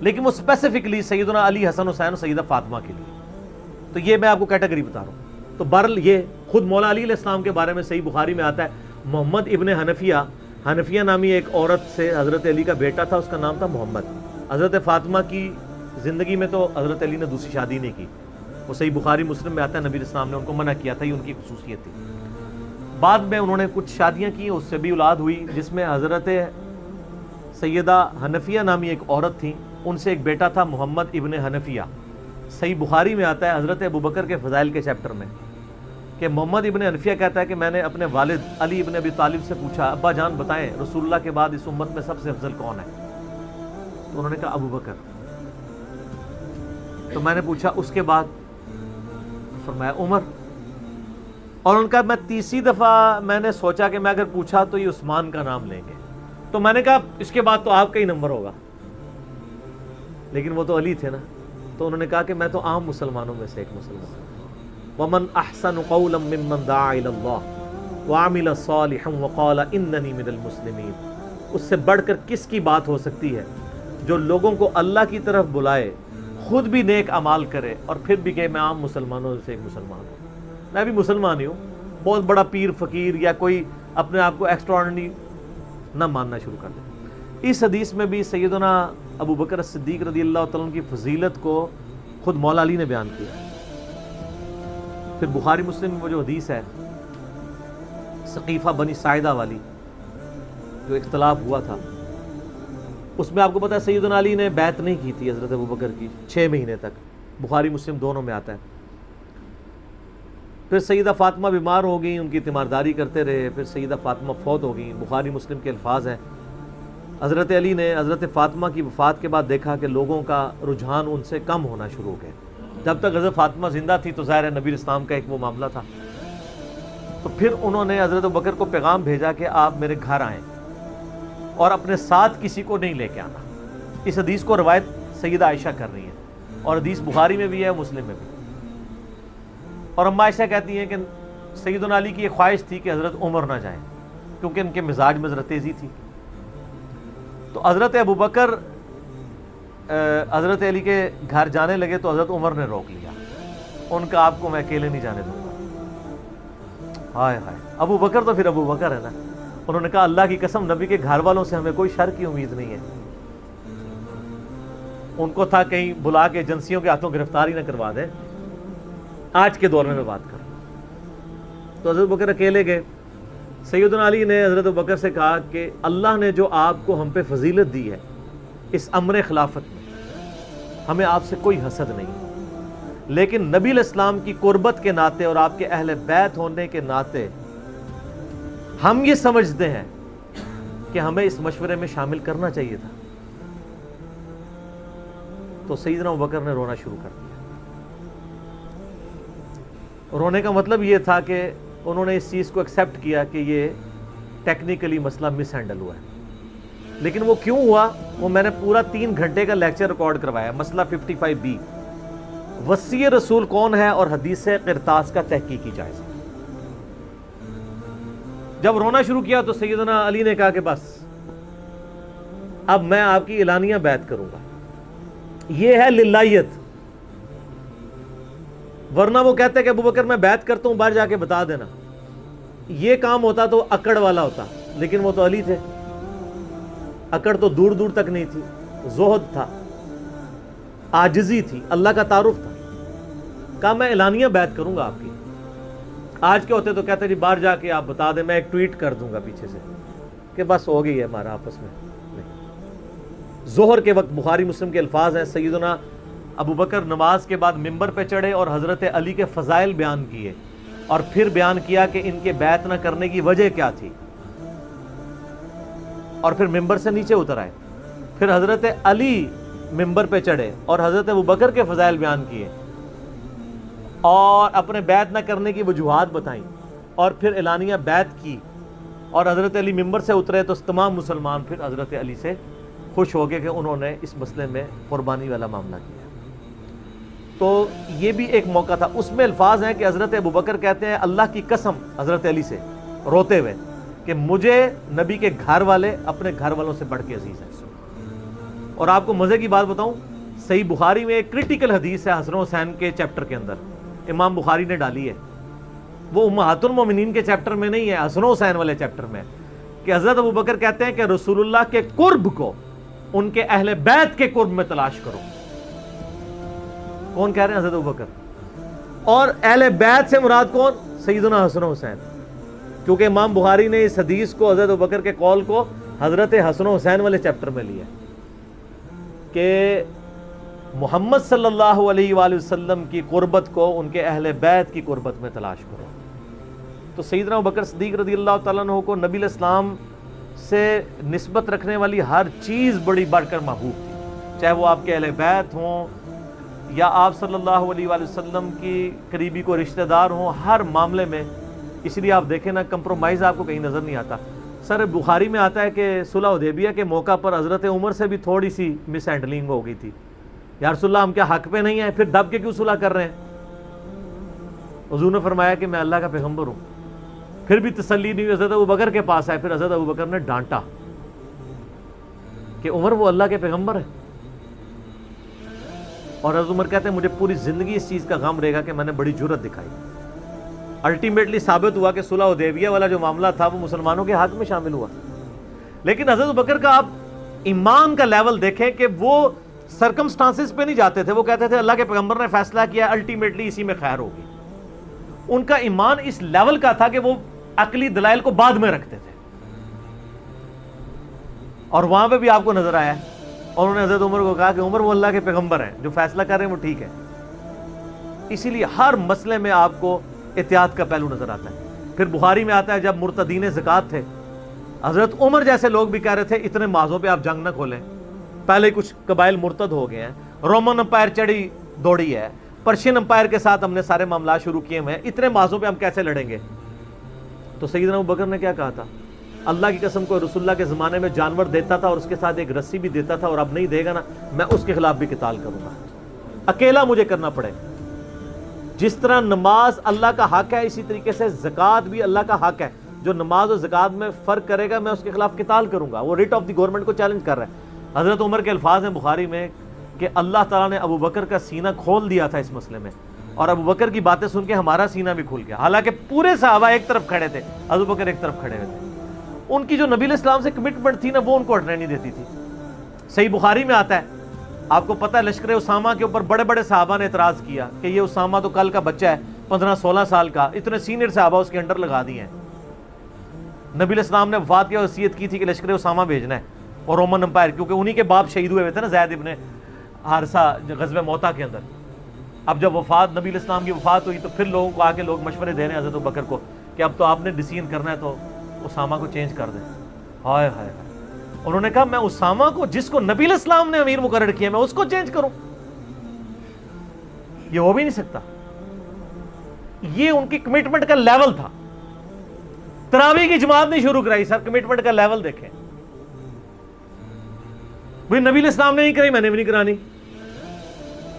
لیکن وہ اسپیسیفکلی سیدنا علی، حسن حسین اور سیدہ فاطمہ کے لیے۔ تو یہ میں آپ کو کیٹیگری بتا رہا ہوں۔ تو بہرحال یہ خود مولا علی علیہ السلام کے بارے میں صحیح بخاری میں آتا ہے، محمد ابن حنفیہ نامی ایک عورت سے حضرت علی کا بیٹا تھا، اس کا نام تھا محمد۔ حضرت فاطمہ کی زندگی میں تو حضرت علی نے دوسری شادی نہیں کی، وہ صحیح بخاری مسلم میں آتا ہے، نبی علیہ السلام نے ان کو منع کیا تھا، یہ ان کی خصوصیت تھی۔ بعد میں انہوں نے کچھ شادیاں کی، اس سے بھی اولاد ہوئی، جس میں حضرت سیدہ حنفیہ نامی ایک عورت تھیں، ان سے ایک بیٹا تھا محمد ابن حنفیہ۔ صحیح بخاری میں آتا ہے حضرت ابو بکر کے فضائل کے چیپٹر میں کہ محمد ابن حنفیہ کہتا ہے کہ میں نے اپنے والد علی ابن ابی طالب سے پوچھا ابا جان بتائیں رسول اللہ کے بعد اس امت میں سب سے افضل کون ہے؟ تو انہوں نے کہا ابو بکر۔ تو میں نے پوچھا اس کے بعد؟ فرمایا عمر۔ اور ان کا میں تیسری دفعہ میں نے سوچا کہ میں اگر پوچھا تو یہ عثمان کا نام لیں گے، تو میں نے کہا اس کے بعد تو آپ کا ہی نمبر ہوگا، لیکن وہ تو علی تھے نا۔ تو انہوں نے کہا کہ میں تو عام مسلمانوں میں سے ایک مسلمان ہوں۔ وَمَنْ أَحْسَنُ قَوْلًا مِّمَّنْ دَعَا إِلَى اللَّهِ وَعَمِلَ صَالِحًا وَقَالَ إِنَّنِي مِنَ الْمُسْلِمِينَ۔ اس سے بڑھ کر کس کی بات ہو سکتی ہے جو لوگوں کو اللہ کی طرف بلائے، خود بھی نیک اعمال کرے اور پھر بھی کہ میں عام مسلمانوں سے ایک مسلمان ہوں، میں بھی مسلمان ہی ہوں۔ بہت بڑا پیر فقیر یا کوئی اپنے آپ کو ایکسٹراڈنری نہ ماننا شروع کر دے۔ اس حدیث میں بھی سیدنا ابو بکر صدیق رضی اللہ تعالیٰ عنہ کی فضیلت کو خود مولا علی نے بیان کیا۔ پھر بخاری مسلم میں جو حدیث ہے سقیفہ بنی ساعدہ والی، جو اختلاف ہوا تھا، اس میں آپ کو پتا ہے سیدنا علی نے بیعت نہیں کی تھی حضرت ابو بکر کی 6 مہینے تک، بخاری مسلم دونوں میں آتا ہے۔ پھر سیدہ فاطمہ بیمار ہو گئیں، ان کی تیمارداری کرتے رہے، پھر سیدہ فاطمہ فوت ہو گئیں۔ بخاری مسلم کے الفاظ ہیں حضرت علی نے حضرت فاطمہ کی وفات کے بعد دیکھا کہ لوگوں کا رجحان ان سے کم ہونا شروع ہو گیا۔ جب تک حضرت فاطمہ زندہ تھی تو ظاہر ہے نبی اسلام کا ایک وہ معاملہ تھا، تو پھر انہوں نے حضرت ابوبکر کو پیغام بھیجا کہ آپ میرے گھر آئیں اور اپنے ساتھ کسی کو نہیں لے کے آنا۔ اس حدیث کو روایت سیدہ عائشہ کر رہی ہیں اور حدیث بخاری میں بھی ہے، مسلم میں بھی۔ اور اما عائشہ کہتی ہیں کہ سیدنا علی کی یہ خواہش تھی کہ حضرت عمر نہ جائیں کیونکہ ان کے مزاج میں ذرا تیزی تھی۔ تو حضرت ابوبکر حضرت علی کے گھر جانے لگے تو حضرت عمر نے روک لیا، ان کا آپ کو میں اکیلے نہیں جانے دوں گا۔ ہائے ہائے، ابو بکر تو پھر ابو بکر ہے نا۔ انہوں نے کہا اللہ کی قسم نبی کے گھر والوں سے ہمیں کوئی شر کی امید نہیں ہے۔ ان کو تھا کہیں بلا کے ایجنسیوں کے ہاتھوں گرفتاری نہ کروا دیں۔ آج کے دور میں بات کروں تو حضرت بکر اکیلے گئے۔ سیدنا علی نے حضرت بکر سے کہا کہ اللہ نے جو آپ کو ہم پہ فضیلت دی ہے اس امر خلافت میں، ہمیں آپ سے کوئی حسد نہیں، لیکن نبی علیہ السلام کی قربت کے ناطے اور آپ کے اہل بیت ہونے کے ناطے ہم یہ سمجھتے ہیں کہ ہمیں اس مشورے میں شامل کرنا چاہیے تھا۔ تو سیدنا ابوبکر نے رونا شروع کر دیا۔ رونے کا مطلب یہ تھا کہ انہوں نے اس چیز کو ایکسیپٹ کیا کہ یہ ٹیکنیکلی مسئلہ مس ہینڈل ہوا ہے، لیکن وہ کیوں ہوا وہ میں نے پورا 3 گھنٹے کا لیکچر ریکارڈ کروایا۔ مسئلہ 55B، وصی رسول کون ہے اور حدیث قرطاس کا تحقیقی جائزہ۔ جب رونا شروع کیا تو سیدنا علی نے کہا کہ بس اب میں آپ کی اعلانیہ بیعت کروں گا، یہ ہے للہیت، ورنہ وہ کہتے کہ ابوبکر میں بیعت کرتا ہوں باہر جا کے بتا دینا، یہ کام ہوتا تو اکڑ والا ہوتا، لیکن وہ تو علی تھے، اکڑ تو دور دور تک نہیں تھی، زہد تھا، عاجزی تھی، اللہ کا تعارف تھا۔ کہا میں اعلانیہ بیعت کروں گا آپ کی۔ آج کے ہوتے تو کہتے جی باہر جا کے آپ بتا دیں، میں ایک ٹویٹ کر دوں گا پیچھے سے کہ بس ہو گئی ہے ہمارا آپس میں۔ نہیں، ظہر کے وقت بخاری مسلم کے الفاظ ہیں، سیدنا ابوبکر نماز کے بعد ممبر پہ چڑھے اور حضرت علی کے فضائل بیان کیے اور پھر بیان کیا کہ ان کے بیعت نہ کرنے کی وجہ کیا تھی، اور پھر ممبر سے نیچے اتر آئے۔ پھر حضرت علی ممبر پہ چڑھے اور حضرت ابوبکر کے فضائل بیان کیے اور اپنے بیعت نہ کرنے کی وجوہات بتائیں، اور پھر اعلانیہ بیعت کی، اور حضرت علی ممبر سے اترے تو تمام مسلمان پھر حضرت علی سے خوش ہو گئے کہ انہوں نے اس مسئلے میں قربانی والا معاملہ کیا۔ تو یہ بھی ایک موقع تھا۔ اس میں الفاظ ہیں کہ حضرت ابوبکر کہتے ہیں اللہ کی قسم حضرت علی سے روتے ہوئے کہ مجھے نبی کے گھر والے اپنے گھر والوں سے بڑھ کے عزیز ہیں۔ اور آپ کو مزے کی بات بتاؤں، صحیح بخاری میں ایک کرٹیکل حدیث ہے حسن حسین کے چیپٹر کے اندر، امام بخاری نے ڈالی ہے، وہ امہات المومنین کے چیپٹر میں نہیں ہے، حسن حسین والے چیپٹر میں، کہ حضرت ابوبکر کہتے ہیں کہ رسول اللہ کے قرب کو ان کے اہل بیت کے قرب میں تلاش کرو۔ کون کہہ رہے ہیں؟ حضرت ابوبکر۔ اور اہل بیت سے مراد کون؟ سیدنا حسن حسین، کیونکہ امام بخاری نے اس حدیث کو حضرت ابوبکر کے قول کو حضرت حسن حسین والے چیپٹر میں لیا کہ محمد صلی اللہ علیہ وآلہ وسلم کی قربت کو ان کے اہل بیت کی قربت میں تلاش کرو۔ تو سیدنا ابوبکر صدیق رضی اللہ تعالیٰ عنہ کو نبی علیہ السلام سے نسبت رکھنے والی ہر چیز بڑی بڑھ کر محبوب تھی، چاہے وہ آپ کے اہل بیت ہوں یا آپ صلی اللہ علیہ وآلہ وسلم کی قریبی کو رشتہ دار ہوں، ہر معاملے میں. اس لیے آپ دیکھیں نا، کمپرومائز آپ کو کہیں نظر نہیں آتا. سر بخاری میں آتا ہے کہ صلح حدیبیہ کے موقع پر حضرت عمر سے بھی تھوڑی سی مس ہینڈلنگ ہو گئی تھی. یا رسول اللہ ہم کیا حق پہ نہیں ہیں، پھر دب کے کیوں صلح کر رہے ہیں؟ حضور نے فرمایا کہ میں اللہ کا پیغمبر ہوں. پھر بھی تسلی نہیں ہوئی، حضرت ابوبکر کے پاس آئے، پھر حضرت ابوبکر نے ڈانٹا کہ عمر وہ اللہ کے پیغمبر ہے. اور حضرت عمر کہتے ہیں مجھے پوری زندگی اس چیز کا غم رہے گا کہ میں نے بڑی جرت دکھائی. الٹیمیٹلی ثابت ہوا کہ صلح حدیبیہ والا جو معاملہ تھا وہ مسلمانوں کے حق میں شامل ہوا. لیکن حضرت ابوبکر کا آپ ایمان کا لیول دیکھیں کہ وہ سرکمسٹانسز پہ نہیں جاتے تھے، وہ کہتے تھے اللہ کے پیغمبر نے فیصلہ کیا، الٹیمیٹلی اسی میں خیر ہوگی. ان کا ایمان اس لیول کا تھا کہ وہ عقلی دلائل کو بعد میں رکھتے تھے. اور وہاں پہ بھی آپ کو نظر آیا ہے، اور انہوں نے حضرت عمر کو کہا کہ عمر وہ اللہ کے پیغمبر ہیں، جو فیصلہ کر رہے ہیں وہ ٹھیک ہے. اسی لیے ہر مسئلے میں آپ کو احتیاط کا پہلو نظر آتا ہے. پھر بخاری میں آتا ہے جب مرتدین زکوٰۃ تھے، حضرت عمر جیسے لوگ بھی کہہ رہے تھے اتنے مازوں پہ آپ جنگ نہ کھولیں، پہلے کچھ قبائل مرتد ہو گئے ہیں، رومن امپائر چڑھی دوڑی ہے، پرشین امپائر کے ساتھ ہم نے سارے معاملات شروع کیے ہوئے ہیں، اتنے مازوں پہ ہم کیسے لڑیں گے؟ تو سیدنا ابوبکر نے کیا کہا تھا؟ اللہ کی قسم کو رسول اللہ کے زمانے میں جانور دیتا تھا اور اس کے ساتھ ایک رسی بھی دیتا تھا، اور اب نہیں دے گا نا، میں اس کے خلاف بھی قتال کروں گا، اکیلا مجھے کرنا پڑے. جس طرح نماز اللہ کا حق ہے، اسی طریقے سے زکوٰۃ بھی اللہ کا حق ہے. جو نماز اور زکوٰۃ میں فرق کرے گا میں اس کے خلاف قتال کروں گا. وہ ریٹ آف دی گورنمنٹ کو چیلنج کر رہا ہے. حضرت عمر کے الفاظ ہیں بخاری میں کہ اللہ تعالیٰ نے ابوبکر کا سینہ کھول دیا تھا اس مسئلے میں، اور ابوبکر کی باتیں سن کے ہمارا سینہ بھی کھل گیا. حالانکہ پورے صحابہ ایک طرف کھڑے تھے، ابوبکر ایک طرف کھڑے ہوئے تھے. ان کی جو نبی علیہ السلام سے کمٹمنٹ تھی نا، وہ ان کو ہٹنے نہیں دیتی تھی. صحیح بخاری میں آتا ہے، آپ کو پتہ ہے لشکر اسامہ کے اوپر بڑے بڑے صحابہ نے اعتراض کیا کہ یہ اسامہ تو کل کا بچہ ہے، 15-16 سال کا، اتنے سینئر صحابہ اس کے انڈر لگا دیے ہیں. نبی علیہ السلام نے وفات کی وصیت کی تھی کہ لشکر اسامہ بھیجنا ہے، اور رومن امپائر، کیونکہ انہی کے باپ شہید ہوئے تھے نا، زید ابن حارثہ غزوہ موتا کے اندر. اب جب نبی علیہ السلام کی وفات ہوئی تو پھر لوگوں کو آ کے لوگ مشورے دے رہے ہیں حضرت ابوبکر کو کہ اب تو آپ نے ڈیسیژن کرنا ہے تو اسامہ کو چینج کر دیں. ہائے ہائے، انہوں نے کہا میں اسامہ کو، جس کو نبی علیہ السلام نے امیر مقرر کیا، میں اس کو چینج کروں؟ یہ ہو بھی نہیں سکتا. یہ ان کی کمٹمنٹ کا لیول تھا. تراویح کی جماعت نہیں شروع کرائی، سر کمٹمنٹ کا لیول دیکھیں. بھئی نبی علیہ السلام نے نہیں کرائی، میں نے بھی نہیں کرانی.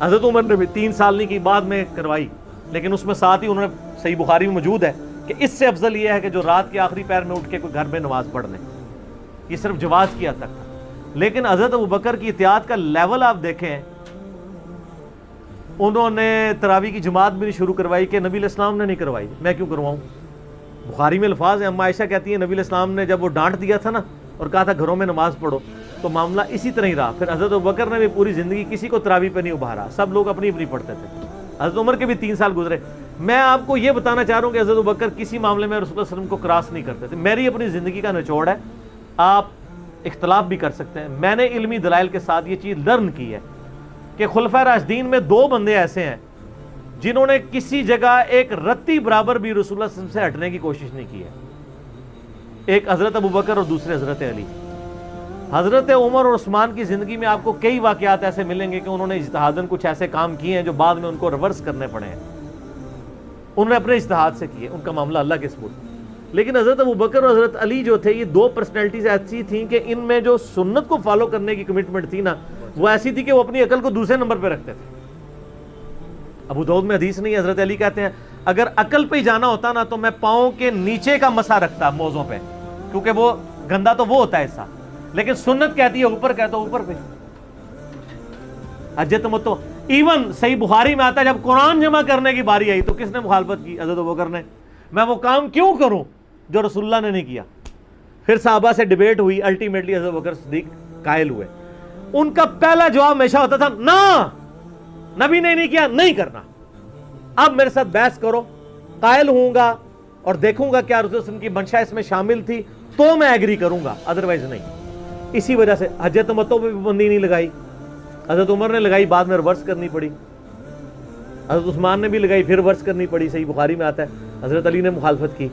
حضرت عمر نے بھی 3 سال نہیں کی، بعد میں کروائی، لیکن اس میں ساتھ ہی انہوں نے، صحیح بخاری میں موجود ہے کہ اس سے افضل یہ ہے کہ جو رات کے آخری پہر میں اٹھ کے کوئی گھر میں نماز پڑھ لیں. یہ صرف جواز کی حد تک تھا. لیکن حضرت ابوبکر کی احتیاط کا لیول آپ دیکھیں، انہوں نے تراویح کی جماعت بھی نہیں شروع کروائی کہ نبی علیہ السلام نے نہیں کروائی، میں کیوں کرواؤں؟ بخاری میں الفاظ ہیں، اما عائشہ کہتی ہیں نبی علیہ السلام نے جب وہ ڈانٹ دیا تھا نا اور کہا تھا گھروں میں نماز پڑھو، تو معاملہ اسی طرح ہی رہا. پھر حضرت ابوبکر نے بھی پوری زندگی کسی کو تراویح پہ نہیں ابھارا، سب لوگ اپنی اپنی پڑھتے تھے. حضرت عمر کے بھی 3 سال گزرے. میں آپ کو یہ بتانا چاہ رہا ہوں کہ حضرت ابوبکر کسی معاملے میں رسول اللہ صلی اللہ علیہ وسلم کو کراس نہیں کرتے تھے. میری اپنی زندگی کا نچوڑ ہے، آپ اختلاف بھی کر سکتے ہیں. میں نے علمی دلائل کے ساتھ یہ چیز لرن کی ہے کہ خلفائے راشدین میں 2 بندے ایسے ہیں جنہوں نے کسی جگہ ایک رتی برابر بھی رسول اللہ صلی اللہ علیہ وسلم سے ہٹنے کی کوشش نہیں کی ہے. ایک حضرت ابوبکر اور دوسرے حضرت علی. حضرت عمر اور عثمان کی زندگی میں آپ کو کئی واقعات ایسے ملیں گے کہ انہوں نے اجتہاداً کچھ ایسے کام کیے ہیں جو بعد میں ان کو ریورس کرنے پڑے ہیں. انہوں نے اپنے اجتہاد سے کیے، ان کا معاملہ اللہ کے سپرد. لیکن حضرت ابوبکر اور حضرت علی جو تھے، یہ 2 پرسنالٹیز ایسی تھیں کہ ان میں جو سنت کو فالو کرنے کی کمٹمنٹ تھی نا، وہ ایسی تھی کہ وہ اپنی عقل کو دوسرے نمبر پہ رکھتے تھے. ابو داؤد میں حدیث نہیں ہے، حضرت علی کہتے ہیں اگر عقل پہ ہی جانا ہوتا نا تو میں پاؤں کے نیچے کا مسا رکھتا موزوں پہ، کیونکہ وہ گندا تو وہ ہوتا ہے حصہ، لیکن سنت کہتی ہے اوپر، کہتا اوپر پہ. حج تمتع ایون صحیح بخاری میں آتا ہے جب قرآن جمع کرنے کی باری آئی تو کس نے مخالفت کی؟ حضرت ابوبکر نے. میں وہ کام کیوں کروں جو رسول اللہ نے نہیں کیا؟ پھر صحابہ سے ڈیبیٹ ہوئی، الٹیمیٹلی حضرت ابوبکر صدیق قائل ہوئے. ان کا پہلا جواب ہمیشہ ہوتا تھا نا، نبی نے نہیں کیا، نہیں کرنا. اب میرے ساتھ بحث کرو، قائل ہوں گا اور دیکھوں گا کیا رسول اللہ کی منشا اس میں شامل تھی تو میں ایگری کروں گا، ادروائز نہیں. اسی وجہ سے حج تمتع پہ بھی پابندی نہیں لگائی. حضرت عمر نے لگائی، بعد میں ریورس کرنی پڑی. حضرت عثمان نے بھی لگائی، پھر ریورس کرنی پڑی. صحیح بخاری میں آتا ہے حضرت علی نے مخالفت کی.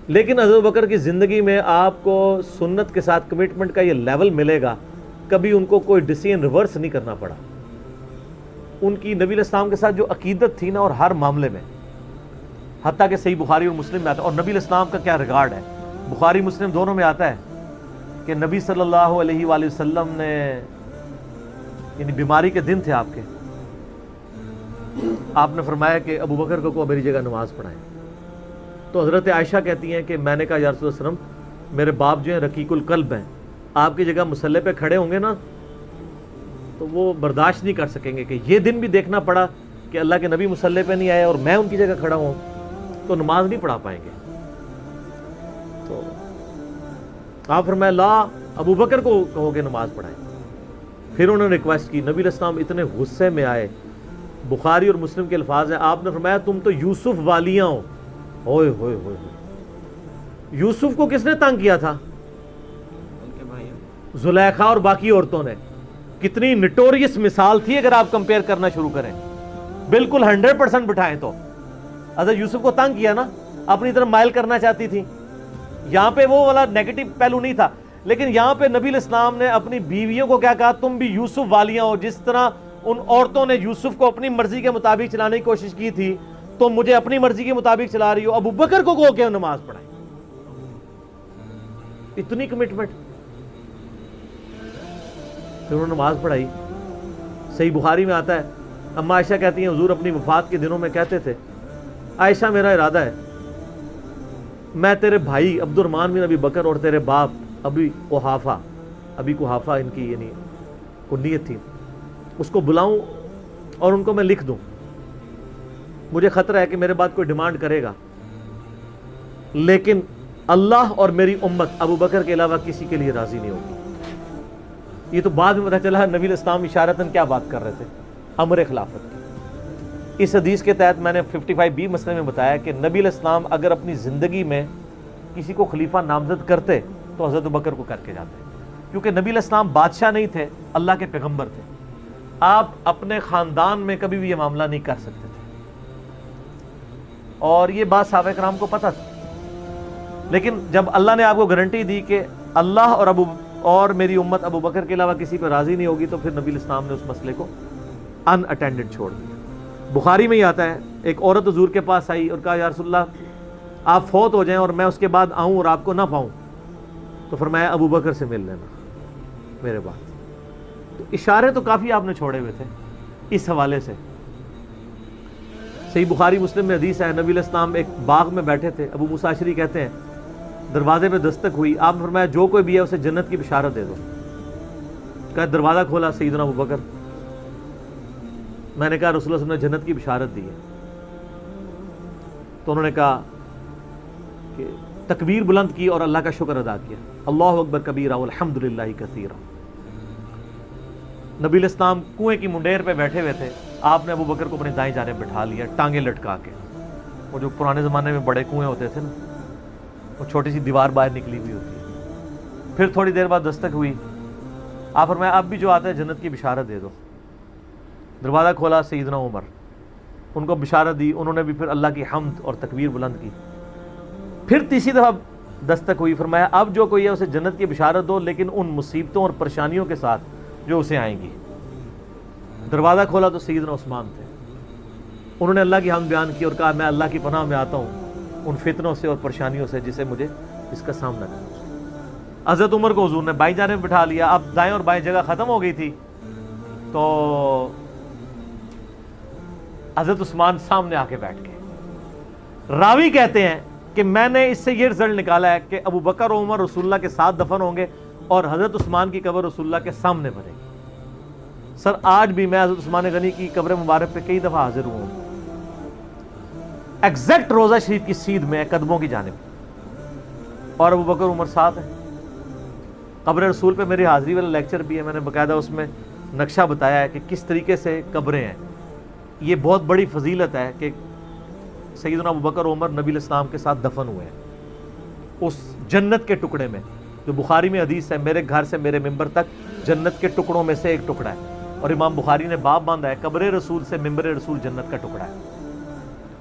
لیکن حضرت بکر کی زندگی میں آپ کو سنت کے ساتھ کمٹمنٹ کا یہ لیول ملے گا، کبھی ان کو کوئی ڈیسیژن ریورس نہیں کرنا پڑا۔ ان کی نبی علیہ السلام کے ساتھ جو عقیدت تھی نا، اور ہر معاملے میں، حتیٰ کہ صحیح بخاری اور مسلم میں آتا ہے، اور نبی علیہ السلام کا کیا ریگارڈ ہے، بخاری مسلم دونوں میں آتا ہے کہ نبی صلی اللہ علیہ وآلہ وسلم نے، یعنی بیماری کے دن تھے آپ کے، آپ نے فرمایا کہ ابو بکر کو میری جگہ نماز پڑھائیں۔ تو حضرت عائشہ کہتی ہیں کہ میں نے کہا یا رسول اللہ صلی اللہ علیہ وسلم، میرے باپ جو ہیں رقیق القلب ہیں، آپ کی جگہ مصلی پہ کھڑے ہوں گے نا تو وہ برداشت نہیں کر سکیں گے کہ یہ دن بھی دیکھنا پڑا کہ اللہ کے نبی مصلی پہ نہیں آئے اور میں ان کی جگہ کھڑا ہوں، تو نماز نہیں پڑھا پائیں گے۔ تو آپ فرمایا لا، ابو بکر کو کہو کہ نماز پڑھائیں۔ پھر انہوں نے ریکویسٹ کی، نبی علیہ السلام اتنے غصے میں آئے، بخاری اور مسلم کے الفاظ ہیں، آپ نے فرمایا تم تو یوسف والیاں ہو۔ ہوئے ہوئے ہوئے ہوئے، یوسف کو کس نے تنگ کیا تھا؟ ان کے بھائی زلیخا اور باقی عورتوں نے۔ کتنی نٹوریس مثال تھی اگر آپ کمپیئر کرنا شروع کریں، بالکل 100% بٹھائیں تو حضرت یوسف کو تنگ کیا نا، اپنی طرف مائل کرنا چاہتی تھی۔ یہاں پہ وہ والا نیگیٹو پہلو نہیں تھا، لیکن یہاں پہ نبی علیہ السلام نے اپنی بیویوں کو کیا کہا، تم بھی یوسف والیاں ہو۔ جس طرح ان عورتوں نے یوسف کو اپنی مرضی کے مطابق چلانے کی کوشش کی تھی، تو مجھے اپنی مرضی کے مطابق چلا رہی ہو، ابو بکر کو کہو کہ نماز پڑھائیں۔ اتنی کمٹمنٹ۔ پھر انہوں نے نماز پڑھائی۔ صحیح بخاری میں آتا ہے، اما عائشہ کہتی ہیں حضور اپنی وفات کے دنوں میں کہتے تھے، عائشہ میرا ارادہ ہے میں تیرے بھائی عبد الرحمن بن ابی بکر اور تیرے باپ ابی قحافہ ان کی یعنی کنیت تھی، اس کو بلاؤں اور ان کو میں لکھ دوں۔ مجھے خطرہ ہے کہ میرے بعد کوئی ڈیمانڈ کرے گا، لیکن اللہ اور میری امت ابو بکر کے علاوہ کسی کے لیے راضی نہیں ہوگی۔ یہ تو بعد میں پتہ چلا نبی علیہ السلام اشارتاً کیا بات کر رہے تھے، امر خلافت کی۔ اس حدیث کے تحت میں نے 55B مسئلے میں بتایا کہ نبی علیہ السلام اگر اپنی زندگی میں کسی کو خلیفہ نامزد کرتے تو حضرت بکر کو کر کے جاتے، کیونکہ نبی علیہ السلام بادشاہ نہیں تھے، اللہ کے پیغمبر تھے۔ آپ اپنے خاندان میں کبھی بھی یہ معاملہ نہیں کر سکتے تھے، اور یہ بات صحابہ کرام کو پتہ تھی۔ لیکن جب اللہ نے آپ کو گارنٹی دی کہ اللہ اور میری امت ابو بکر کے علاوہ کسی پہ راضی نہیں ہوگی، تو پھر نبی علیہ السلام نے اس مسئلے کو ان اٹینڈڈ چھوڑ دیا۔ بخاری میں ہی آتا ہے، ایک عورت حضور کے پاس آئی اور کہا یا رسول اللہ آپ فوت ہو جائیں اور میں اس کے بعد آؤں اور آپ کو نہ پاؤں، تو فرمایا ابو بکر سے مل لینا میرے بعد۔ تو اشارے تو کافی آپ نے چھوڑے ہوئے تھے اس حوالے سے۔ صحیح بخاری مسلم میں حدیث ہے، نبی علیہ السلام ایک باغ میں بیٹھے تھے، ابو موسیٰ اشعری کہتے ہیں دروازے پہ دستک ہوئی، آپ نے فرمایا جو کوئی بھی ہے اسے جنت کی بشارت دے دو۔ کہا دروازہ کھولا سیدنا ابو بکر، میں نے کہا رسول اللہ صلی اللہ علیہ وسلم نے جنت کی بشارت دی ہے۔ تو انہوں نے کہا کہ تکبیر بلند کی اور اللہ کا شکر ادا کیا، اللہ اکبر کبیرہ والحمد للہ کثیرہ۔ نبی علیہ السلام کنویں کی منڈیر پہ بیٹھے ہوئے تھے، آپ نے ابو بکر کو اپنی دائیں جانب بٹھا لیا، ٹانگیں لٹکا کے۔ وہ جو پرانے زمانے میں بڑے کنویں ہوتے تھے نا، وہ چھوٹی سی دیوار باہر نکلی ہوئی ہوتی ہے۔ پھر تھوڑی دیر بعد دستک ہوئی، آپ فرمایا اب بھی جو آتا ہے جنت کی بشارت دے دو۔ دروازہ کھولا سیدنا عمر، ان کو بشارت دی، انہوں نے بھی پھر اللہ کی حمد اور تکبیر بلند کی۔ پھر تیسری دفعہ دستک ہوئی، فرمایا اب جو کوئی ہے اسے جنت کی بشارت دو، لیکن ان مصیبتوں اور پریشانیوں کے ساتھ جو اسے آئیں گی۔ دروازہ کھولا تو سیدنا عثمان تھے، انہوں نے اللہ کی حمد بیان کی اور کہا میں اللہ کی پناہ میں آتا ہوں ان فتنوں سے اور پریشانیوں سے جسے مجھے اس کا سامنا کرنا۔ حضرت عمر کو حضور نے بائیں جانب بٹھا لیا، اب دائیں اور بائیں جگہ ختم ہو گئی تھی، تو حضرت عثمان سامنے آ کے بیٹھ گئے۔ راوی کہتے ہیں کہ میں نے اس سے یہ رزلٹ نکالا ہے کہ ابو بکر و عمر رسول اللہ کے ساتھ دفن ہوں گے اور حضرت عثمان کی قبر رسول اللہ کے سامنے بنے گی۔ سر آج بھی میں حضرت عثمان غنی کی قبر مبارک پہ کئی دفعہ حاضر ہوا ہوں، ایگزیکٹ روضہ شریف کی سیدھ میں قدموں کی جانب، اور ابو بکر عمر ساتھ ہیں۔ قبر رسول پہ میری حاضری والا لیکچر بھی ہے، میں نے باقاعدہ اس میں نقشہ بتایا ہے کہ کس طریقے سے قبریں ہیں۔ یہ بہت بڑی فضیلت ہے کہ سیدنا ابو بکر عمر نبی علیہ السلام کے ساتھ دفن ہوئے ہیں اس جنت کے ٹکڑے میں، جو بخاری میں حدیث ہے میرے گھر سے میرے ممبر تک جنت کے ٹکڑوں میں سے ایک ٹکڑا ہے، اور امام بخاری نے باب باندھا ہے قبر رسول سے ممبر رسول جنت کا ٹکڑا ہے۔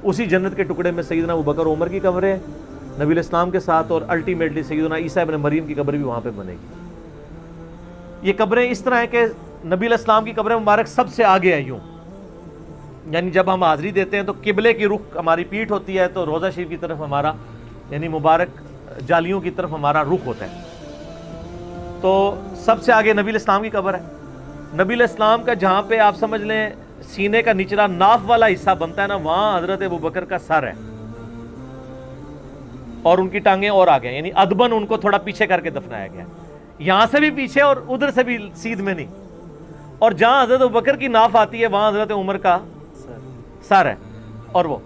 اسی جنت کے ٹکڑے میں سیدنا ابو بکر عمر کی قبریں ہیں، نبی علیہ السلام کے ساتھ، اور الٹیمیٹلی سیدنا عیسیٰ ابن مریم کی قبر بھی وہاں پہ بنے گی۔ یہ قبریں اس طرح ہیں کہ نبی علیہ السلام کی قبر مبارک سب سے آگے ہے یوں، یعنی جب ہم حاضری دیتے ہیں تو قبلے کی رخ ہماری پیٹھ ہوتی ہے، تو روضہ شریف کی طرف ہمارا یعنی مبارک جالیوں کی طرف ہمارا رخ ہوتا ہے، تو سب سے آگے نبی علیہ السلام کی قبر ہے۔ نبی علیہ السلام کا جہاں پہ آپ سمجھ لیں سینے کا نچلا ناف والا حصہ بنتا ہے نا، وہاں حضرت ابوبکر کا سر ہے اور ان کی ٹانگیں اور آگے ہیں، یعنی ادبن ان کو تھوڑا پیچھے کر کے دفنایا گیا، یہاں سے بھی پیچھے اور ادھر سے بھی سیدھ میں نہیں، اور جہاں حضرت ابوبکر کی ناف آتی ہے وہاں حضرت عمر کا سر ہے، اور وہ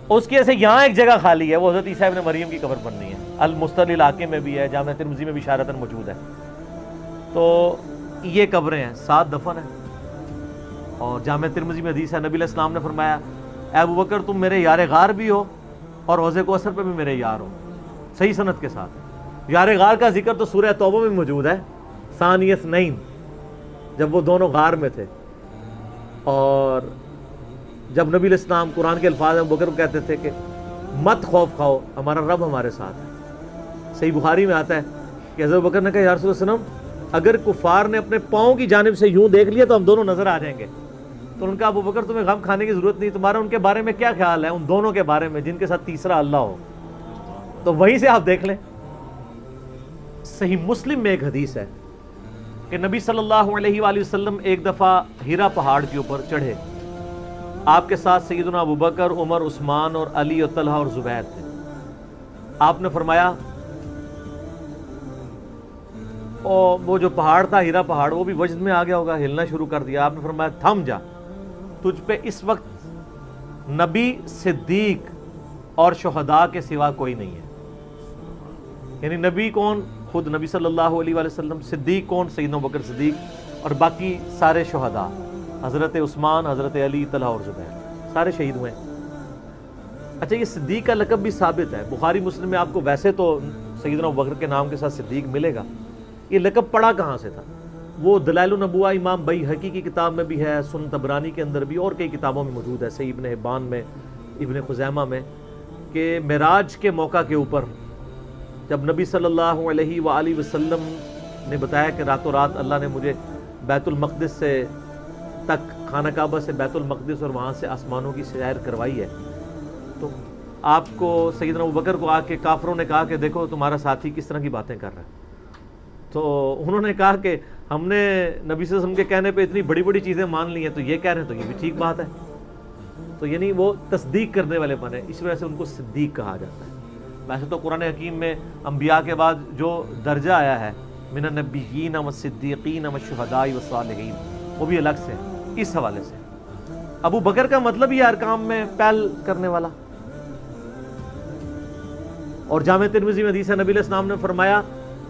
اس کی ایسے یہاں ایک جگہ خالی ہے، وہ حضرت عیسیٰ ابن مریم کی قبر بننی ہے، المستدل علاقے میں بھی ہے، جامعہ ترمذی میں بھی اشارتاً موجود ہے۔ تو یہ قبریں ہیں، 7 دفن ہیں، اور جامعہ ترمذی میں حدیث ہے نبی علیہ السلام نے فرمایا اے ابوبکر تم میرے یار غار بھی ہو اور حوض کوثر پہ بھی میرے یار ہو، صحیح سند کے ساتھ۔ یار غار کا ذکر تو سورہ توبہ میں موجود ہے، ثانی اثنین، جب وہ دونوں غار میں تھے، اور جب نبی علیہ السلام قرآن کے الفاظ ابوبکر کو کہتے تھے کہ مت خوف کھاؤ ہمارا رب ہمارے ساتھ ہے۔ صحیح بخاری میں آتا ہے کہ حضرت ابوبکر نے کہا یا رسول اللہ اگر کفار نے اپنے پاؤں کی جانب سے یوں دیکھ لیا تو ہم دونوں نظر آ جائیں گے، تو ان کا ابوبکر تمہیں غم کھانے کی ضرورت نہیں، تمہارا ان کے بارے میں کیا خیال ہے، ان دونوں کے بارے میں جن کے ساتھ تیسرا اللہ ہو، تو وہیں سے آپ دیکھ لیں۔ صحیح مسلم میں ایک حدیث ہے کہ نبی صلی اللہ علیہ وآلہ وسلم ایک دفعہ ہیرا پہاڑ کے اوپر چڑھے، آپ کے ساتھ سیدنا ابوبکر، عمر، عثمان اور علی اور طلحہ اور زبیر تھے۔ آپ نے فرمایا اور وہ جو پہاڑ تھا ہیرا پہاڑ وہ بھی وجد میں آ گیا ہوگا، ہلنا شروع کر دیا۔ آپ نے فرمایا تھم جا، تجھ پہ اس وقت نبی، صدیق اور شہداء کے سوا کوئی نہیں ہے۔ یعنی نبی کون؟ خود نبی صلی اللہ علیہ وآلہ وسلم، صدیق کون؟ سیدنا ابوبکر صدیق، اور باقی سارے شہداء، حضرت عثمان، حضرت علی، طلحہ اور زبیر، سارے شہید ہوئے۔ اچھا یہ صدیق کا لقب بھی ثابت ہے، بخاری مسلم میں آپ کو ویسے تو سیدنا ابوبکر کے نام کے ساتھ صدیق ملے گا، یہ لقب پڑا کہاں سے تھا؟ وہ دلائل النبوہ امام بیہقی کی کتاب میں بھی ہے، سنن طبرانی کے اندر بھی، اور کئی کتابوں میں موجود ہے، صحیح ابن حبان میں، ابن خزیمہ میں، کہ معراج کے موقع کے اوپر جب نبی صلی اللہ علیہ وآلہ وسلم نے بتایا کہ راتوں رات اللہ نے مجھے بیت المقدس سے تک، خانہ کعبہ سے بیت المقدس اور وہاں سے آسمانوں کی سیر کروائی ہے، تو آپ کو سیدنا ابوبکر کو آ کے کافروں نے کہا کہ دیکھو تمہارا ساتھی کس طرح کی باتیں کر رہا ہے، تو انہوں نے کہا کہ ہم نے نبی صلی اللہ علیہ وسلم کے کہنے پہ اتنی بڑی بڑی چیزیں مان لی ہیں، تو یہ کہہ رہے ہیں تو یہ بھی ٹھیک بات ہے، تو یعنی وہ تصدیق کرنے والے بنے، اس وجہ سے ان کو صدیق کہا جاتا ہے۔ ویسے تو قرآن حکیم میں انبیاء کے بعد جو درجہ آیا ہے من النبیین والصدیقین والشہداء والصالحین، وہ بھی الگ سے اس حوالے سے۔ ابو بکر کا مطلب یہ ارکام میں پہل کرنے والا، اور جامع ترمذی میں حدیث ہے نبی علیہ السلام نے فرمایا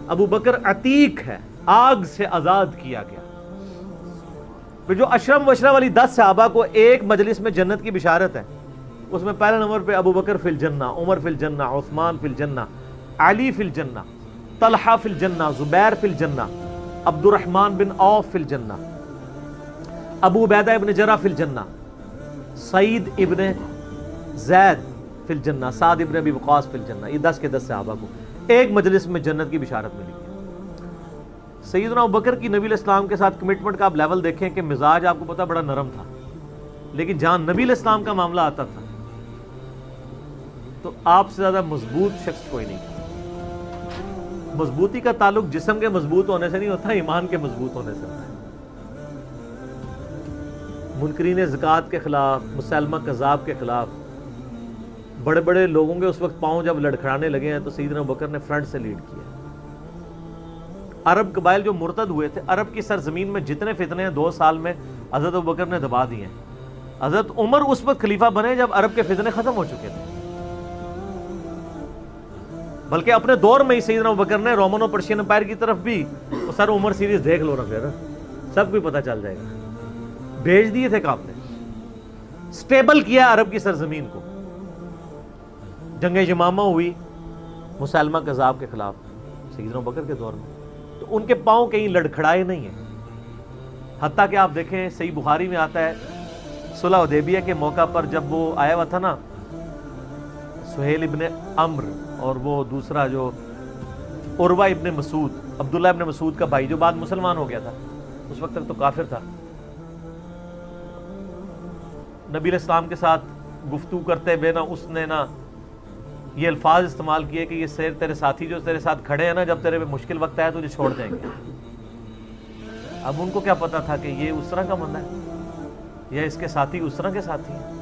ابو بکر عتیق ہے، آگ سے آزاد کیا گیا۔ پھر جو اشرم وشرہ والی 10 صحابہ کو ایک مجلس میں جنت کی بشارت ہے، اس میں پہلے نمبر پہ ابو بکر فی الجنہ، عمر فی الجنہ، عثمان فی الجنہ، علی فی الجنہ، طلحہ فی الجنہ، زبیر فی الجنہ، عبد الرحمن بن عوف فی الجنہ، ابو عبیدہ ابن جرح فی الجنہ، سعید ابن زید فی الجنہ، سعد ابن ابی وقاص فی الجنہ۔ یہ 10 کے 10 صحابہ کو ایک مجلس میں جنت کی بشارت ملی۔ سیدنا ابوبکر کی نبی علیہ السلام کے ساتھ کمٹمنٹ کا آپ لیول دیکھیں کہ مزاج آپ کو پتہ بڑا نرم تھا، لیکن جہاں نبی علیہ السلام کا معاملہ آتا تھا تو آپ سے زیادہ مضبوط شخص کوئی نہیں تھا۔ مضبوطی کا تعلق جسم کے مضبوط ہونے سے نہیں ہوتا، ایمان کے مضبوط ہونے سے ہوتا ہے۔ منکرین زکوٰۃ کے خلاف، مسلمہ کذاب کے خلاف بڑے بڑے لوگوں کے اس وقت پاؤں جب لڑکھڑانے لگے ہیں تو سیدنا ابوبکر نے فرنٹ سے لیڈ کیا۔ عرب قبائل جو مرتد ہوئے تھے، عرب کی سرزمین میں جتنے فتنے ہیں 2 سال میں حضرت ابوبکر نے دبا دیے ہیں۔ حضرت عمر اس وقت خلیفہ بنے جب عرب کے فتنے ختم ہو چکے تھے، بلکہ اپنے دور میں ہی سیدنا ابوبکر نے رومن اور پرشین امپائر کی طرف بھی سر عمر سیریز دیکھ لو نا، پھر سب کوئی پتہ چل جائے گا، بھیج دیے تھے کہ آپ نے سٹیبل کیا عرب کی سرزمین کو۔ جنگ یمامہ ہوئی مسلمہ کذاب کے خلاف سیدنا ابوبکر کے دور میں، تو ان کے پاؤں کہیں لڑکھڑائے نہیں ہیں، حتیٰ کہ آپ دیکھیں صحیح بخاری میں آتا ہے صلح حدیبیہ کے موقع پر جب وہ آیا ہوا تھا نا سہیل ابن عمرو اور وہ دوسرا جو عروہ ابن مسعود، عبداللہ ابن مسعود کا بھائی جو بعد مسلمان ہو گیا تھا، اس وقت تک تو کافر تھا، نبی علیہ السلام کے ساتھ گفتگو کرتے ہوئے نا اس نے نا یہ الفاظ استعمال کیے کہ یہ تیرے ساتھی جو تیرے ساتھ کھڑے ہیں نا، جب تیرے پہ مشکل وقت آئے تو چھوڑ دیں گے۔ اب ان کو کیا پتا تھا کہ یہ اس طرح کا بندہ ہے یا اس کے ساتھی اس طرح کے ساتھی ہیں۔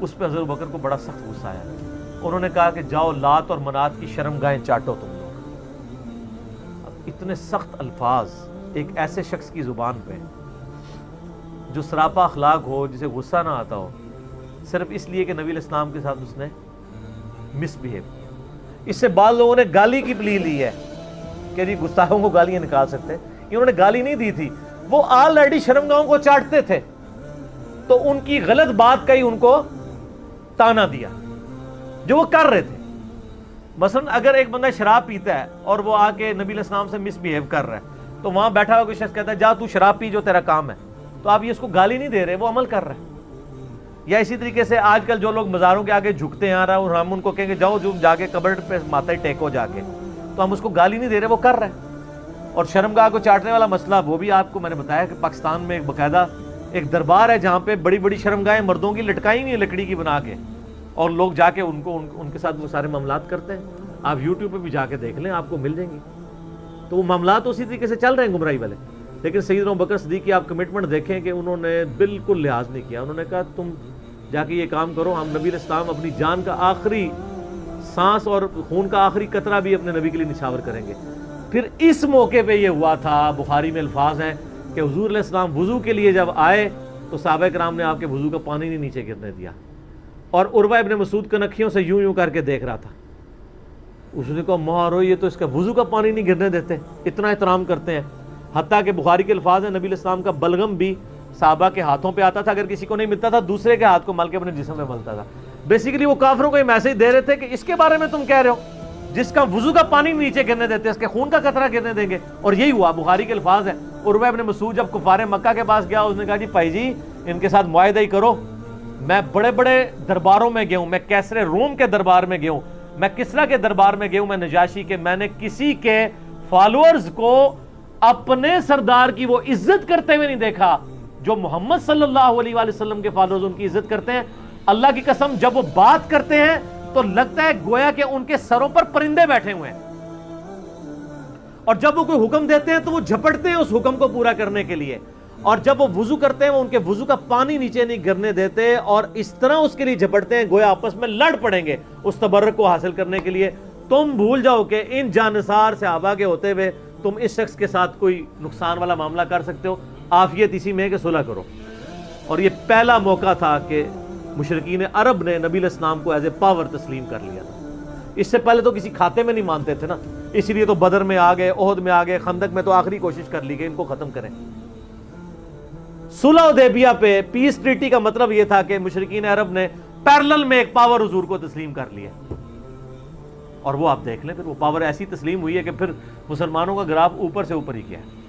اس پہ حضرت بکر کو بڑا سخت غصہ آیا، انہوں نے کہا کہ جاؤ لات اور منات کی شرمگاہیں چاٹو تم لوگ۔ اب اتنے سخت الفاظ ایک ایسے شخص کی زبان پہ جو سراپا اخلاق ہو، جسے غصہ نہ آتا ہو، صرف اس لیے کہ نبی علیہ السلام کے ساتھ اس نے مس بہیو کیا۔ اس سے بعض لوگوں نے گالی کی پلی لی ہے کہ جی گستاخوں کو گالیاں نکال سکتے، انہوں نے گالی نہیں دی تھی، وہ آلریڈی شرمگاہوں کو چاٹتے تھے، تو ان کی غلط بات کا ہی ان کو تانا دیا جو وہ کر رہے تھے۔ مثلا اگر ایک بندہ شراب پیتا ہے اور وہ آ کے نبی علیہ السلام سے مس بہیو کر رہا ہے، تو وہاں بیٹھا ہوا کوئی شخص کہتا ہے جا تو شراب پی جو تیرا کام ہے، تو آپ یہ اس کو گالی نہیں دے رہے، وہ عمل کر رہے ہیں۔ یا اسی طریقے سے آج کل جو لوگ مزاروں کے آگے جھکتے ہیں اور ہم ان کو کہیں گے جاؤ جو جا کے قبر پہ ماتھا ٹیکو جا کے، تو ہم اس کو گالی نہیں دے رہے، وہ کر رہے ہیں۔ اور شرمگاہ کو چاٹنے والا مسئلہ وہ بھی آپ کو میں نے بتایا کہ پاکستان میں ایک باقاعدہ ایک دربار ہے جہاں پہ بڑی بڑی شرمگاہیں مردوں کی لٹکائی ہوئی ہیں لکڑی کی بنا کے، اور لوگ جا کے ان کے ساتھ وہ سارے معاملات کرتے ہیں۔ آپ یوٹیوب پہ بھی جا کے دیکھ لیں، آپ کو مل جائیں گی۔ تو وہ معاملات اسی طریقے سے چل رہے ہیں گمراہی والے، لیکن سیدنا ابوبکر صدیق کی آپ کمٹمنٹ دیکھیں کہ انہوں نے بالکل لحاظ نہیں کیا۔ انہوں نے کہا تم جا کے یہ کام کرو، ہم نبی علیہ السلام اپنی جان کا آخری سانس اور خون کا آخری قطرہ بھی اپنے نبی کے لیے نچھاور کریں گے۔ پھر اس موقع پہ یہ ہوا تھا، بخاری میں الفاظ ہیں کہ حضور علیہ السلام وضو کے لیے جب آئے تو صحابہ کرام نے آپ کے وضو کا پانی نہیں نیچے گرنے دیا، اور عروہ ابن مسعود کنکھیوں سے یوں کر کے دیکھ رہا تھا۔ اس نے کہا مارو یہ تو اس کا وضو کا پانی نہیں گرنے دیتے، اتنا احترام کرتے ہیں۔ حتیٰ کہ بخاری کے الفاظ ہیں نبی علیہ السلام کا بلغم بھی صحابہ کے ہاتھوں پہ آتا تھا، اگر کسی کو نہیں ملتا تھا دوسرے کے ہاتھ کو مل کے اپنے جسم میں ملتا تھا۔ بیسیکلی وہ کافروں کو یہ میسج دے رہے تھے کہ اس کے بارے میں تم کہہ رہے ہو جس کا وضو کا پانی نیچے گرنے دیتے، اس کے خون کا قطرہ گرنے دیں گے؟ اور یہی ہوا، بخاری کے الفاظ ہیں۔ عروہ ابن مسعود جب کفار مکہ کے پاس گیا، اس نے کہا جی بھائی جی ان کے ساتھ معاہدہ ہی کرو، میں بڑے بڑے درباروں میں گیا ہوں، میں کیسرے روم کے دربار میں گیا ہوں، میں کسریٰ کے دربار میں گیا ہوں، میں نجاشی کے، میں نے کسی کے فالوورز کو اپنے سردار کی وہ عزت کرتے ہوئے نہیں دیکھا جو محمد صلی اللہ علیہ وآلہ وسلم کے فالوورز ان کی عزت کرتے ہیں۔ اللہ کی قسم جب وہ بات کرتے ہیں تو لگتا ہے گویا کہ ان کے سروں پر پرندے بیٹھے ہوئے ہیں، اور جب وہ کوئی حکم دیتے ہیں تو وہ جھپٹتے ہیں اس حکم کو پورا کرنے کے لیے، اور جب وہ وضو کرتے ہیں وہ ان کے وضو کا پانی نیچے نہیں گرنے دیتے، اور اس طرح اس کے لیے جھپٹتے ہیں گویا آپس میں لڑ پڑیں گے اس تبرک کو حاصل کرنے کے لیے۔ تم بھول جاؤ کہ ان جانثار صحابہ کے ہوتے ہوئے تم اس شخص کے ساتھ کوئی نقصان والا معاملہ کر سکتے ہو؟ عافیت اسی میں کہ صلح کرو۔ اور یہ پہلا موقع تھا کہ مشرکین عرب نے نبی علیہ السلام کو ایز اے پاور تسلیم کر لیا تھا۔ اس سے پہلے تو کسی کھاتے میں نہیں مانتے تھے نا، اس لیے تو بدر میں آ گئے، احد میں آ گئے، خندق میں تو آخری کوشش کر لی کہ ان کو ختم کریں۔ صلح حدیبیہ پہ پیس ٹریٹی کا مطلب یہ تھا کہ مشرکین عرب نے پیرلل میں ایک پاور حضور کو تسلیم کر لیا، اور وہ آپ دیکھ لیں پھر وہ پاور ایسی تسلیم ہوئی ہے کہ پھر مسلمانوں کا گراف اوپر سے اوپر ہی کیا ہے۔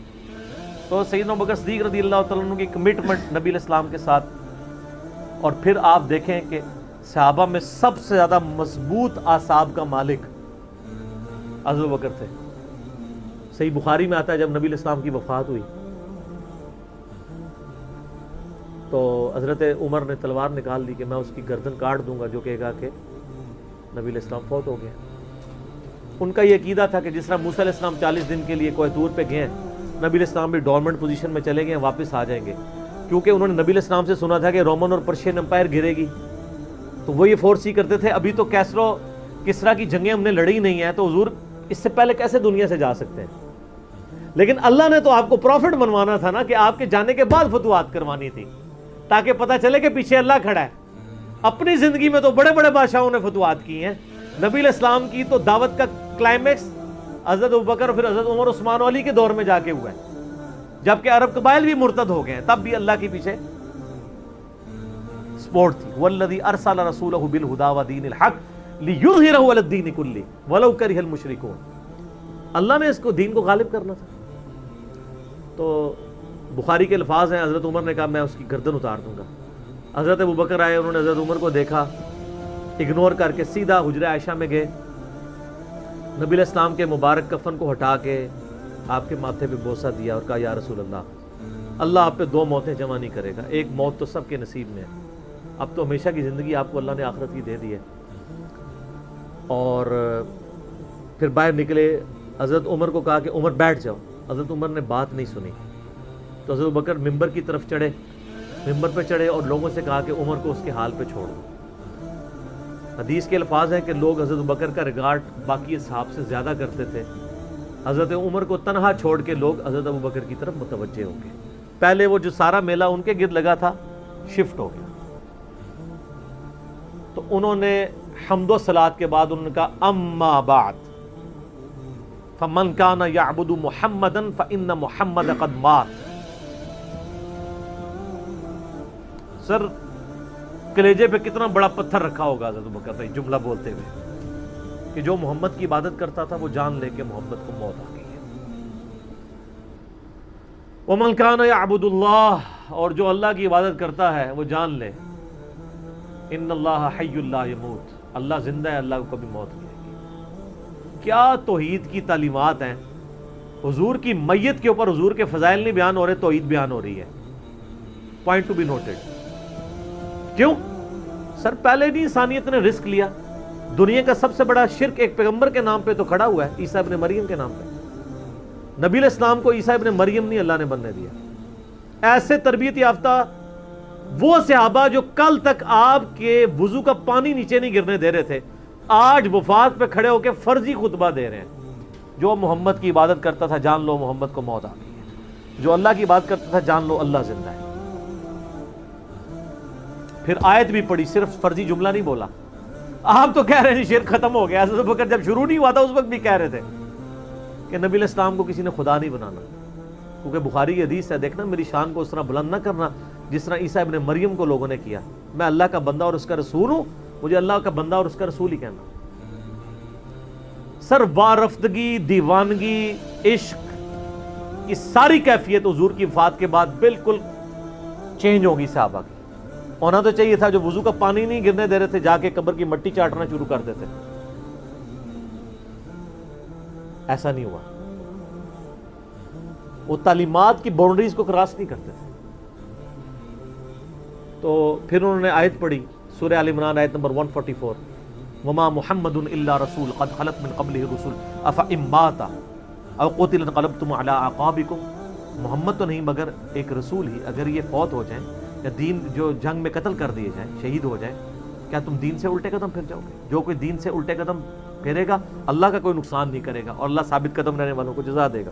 تو سیدنا ابوبکر صدیق رضی اللہ تعالیٰ عنہ کی کمٹمنٹ نبی علیہ السلام کے ساتھ، اور پھر آپ دیکھیں کہ صحابہ میں سب سے زیادہ مضبوط اعصاب کا مالک حضرت ابوبکر تھے۔ صحیح بخاری میں آتا ہے جب نبی علیہ السلام کی وفات ہوئی تو حضرت عمر نے تلوار نکال دی کہ میں اس کی گردن کاٹ دوں گا جو کہے گا کہ نبی علیہ السلام فوت ہو گئے۔ ان کا یہ عقیدہ تھا کہ جس طرح موسیٰ علیہ السلام 40 دن کے لیے کوہ طور پہ گئے، نبی علیہ السلام بھی ڈورمنٹ پوزیشن میں چلے گئے، واپس آ جائیں گے، کیونکہ انہوں نے نبی علیہ السلام سے سنا تھا کہ رومن اور پرشین امپائر گرے گی، تو وہ یہ فورس ہی کرتے تھے ابھی تو کسریٰ کی جنگیں ہم نے لڑی نہیں ہیں، تو حضور اس سے پہلے کیسے دنیا سے جا سکتے ہیں؟ لیکن اللہ نے تو آپ کو پروفٹ بنوانا تھا نا، کہ آپ کے جانے کے بعد فتوحات کروانی تھی تاکہ پتہ چلے کہ پیچھے اللہ کھڑا ہے۔ اپنی زندگی میں تو بڑے بڑے بادشاہوں نے فتوحات کی ہیں، نبی علیہ السلام کی تو دعوت کا کلائمیکس حضرت ابوبکر اور پھر حضرت عمر عثمان و علی کے دور میں جا کے ہوا ہے، جبکہ عرب قبائل بھی مرتد ہو گئے ہیں، تب بھی اللہ کے پیچھے سپورٹ تھی۔ والذی ارسل رسولہ بالہدی ودین الحق لیظہرہ علی الدین کلہ ولو کرہ المشرکون، اللہ نے اس کو دین کو غالب کرنا تھا۔ تو بخاری کے الفاظ ہیں، حضرت عمر نے کہا میں اس کی گردن اتار دوں گا۔ حضرت ابوبکر آئے، انہوں نے حضرت عمر کو دیکھا اگنور کر کے سیدھا حجرہ عائشہ میں گئے، نبی علیہ السلام کے مبارک کفن کو ہٹا کے آپ کے ماتھے پہ بوسہ دیا اور کہا یا رسول اللہ آپ پہ 2 موتیں جمع نہیں کرے گا، ایک موت تو سب کے نصیب میں ہے، اب تو ہمیشہ کی زندگی آپ کو اللہ نے آخرت کی دے دی ہے۔ اور پھر باہر نکلے، حضرت عمر کو کہا کہ عمر بیٹھ جاؤ، حضرت عمر نے بات نہیں سنی، تو حضرت بکر ممبر کی طرف چڑھے، ممبر پہ چڑھے اور لوگوں سے کہا کہ عمر کو اس کے حال پہ چھوڑ دو۔ حدیث کے الفاظ ہیں کہ لوگ حضرت بکر کا ریگارڈ باقی اصحاب سے زیادہ کرتے تھے، حضرت عمر کو تنہا چھوڑ کے لوگ حضرت ابو بکر کی طرف متوجہ ہو گئے۔ پہلے وہ جو سارا میلہ ان کے گرد لگا تھا شفٹ ہو گیا، تو انہوں نے حمد و صلات کے بعد انہوں نے کہا اما بعد فمن کان یعبد محمدا فان محمد قد مات۔ سر کلیجے پہ کتنا بڑا پتھر رکھا ہوگا حضرت بکر نے جملہ بولتے ہوئے کہ جو محمد کی عبادت کرتا تھا وہ جان لے کہ محمد کو موت آ گئی ہے۔ ومن کان یعبد اللہ، اور جو اللہ کی عبادت کرتا ہے وہ جان لے ان اللہ حی لا یموت، اللہ زندہ ہے، اللہ کو کبھی موت نہیں آئے گی۔ کیا توحید کی تعلیمات ہیں! حضور کی میت کے اوپر حضور کے فضائل نہیں بیان ہو رہے، توحید بیان ہو رہی ہے۔ Point to be noted. کیوں؟ سر پہلے نہیں انسانیت نے رسک لیا، دنیا کا سب سے بڑا شرک ایک پیغمبر کے نام پہ تو کھڑا ہوا ہے، عیسیٰ ابن مریم کے نام پہ۔ نبی علیہ السلام کو عیسیٰ ابن مریم نہیں اللہ نے بننے دیا۔ ایسے تربیت یافتہ وہ صحابہ جو کل تک آپ کے وضو کا پانی نیچے نہیں گرنے دے رہے تھے، آج وفات پہ کھڑے ہو کے فرضی خطبہ دے رہے ہیں۔ جو محمد کی عبادت کرتا تھا جان لو محمد کو موت آ گئی ہے، جو اللہ کی عبادت کرتا تھا جان لو اللہ زندہ ہے۔ پھر آیت بھی پڑھی، صرف فرضی جملہ نہیں بولا۔ آپ تو کہہ رہے ہیں شرک ختم ہو گیا، حضرت بکر جب شروع نہیں ہوا تھا اس وقت بھی کہہ رہے تھے کہ نبی علیہ السلام کو کسی نے خدا نہیں بنانا، کیونکہ بخاری کی حدیث ہے، دیکھنا میری شان کو اس طرح بلند نہ کرنا جس طرح عیسیٰ ابن مریم کو لوگوں نے کیا۔ میں اللہ کا بندہ اور اس کا رسول ہوں، مجھے اللہ کا بندہ اور اس کا رسول ہی کہنا۔ سر وارفتگی، دیوانگی، عشق کی ساری کیفیت حضور کی وفات کے بعد بالکل چینج ہوگی صحابہ کی۔ ہونا تو چاہیے تھا جو وضو کا پانی نہیں گرنے دے رہے تھے جا کے قبر کی مٹی چاٹنا شروع کر دیتے، ایسا نہیں ہوا۔ وہ تعلیمات کی باؤنڈریز کو کراس نہیں کرتے تھے۔ تو پھر انہوں نے آیت پڑھی، سورہ آل عمران آیت نمبر 144، وما محمد الا رسول قد خلت من قبلہ الرسل افئن مات او قتل انقلبتم علی اعقابکم۔ محمد تو نہیں مگر ایک رسول ہی، اگر یہ فوت ہو جائیں یا دین جو جنگ میں قتل کر دیے جائیں، شہید ہو جائیں، کیا تم دین سے الٹے قدم پھر جاؤ گے؟ جو کوئی دین سے الٹے قدم پھیرے گا اللہ کا کوئی نقصان نہیں کرے گا اور اللہ ثابت قدم رہنے والوں کو جزا دے گا۔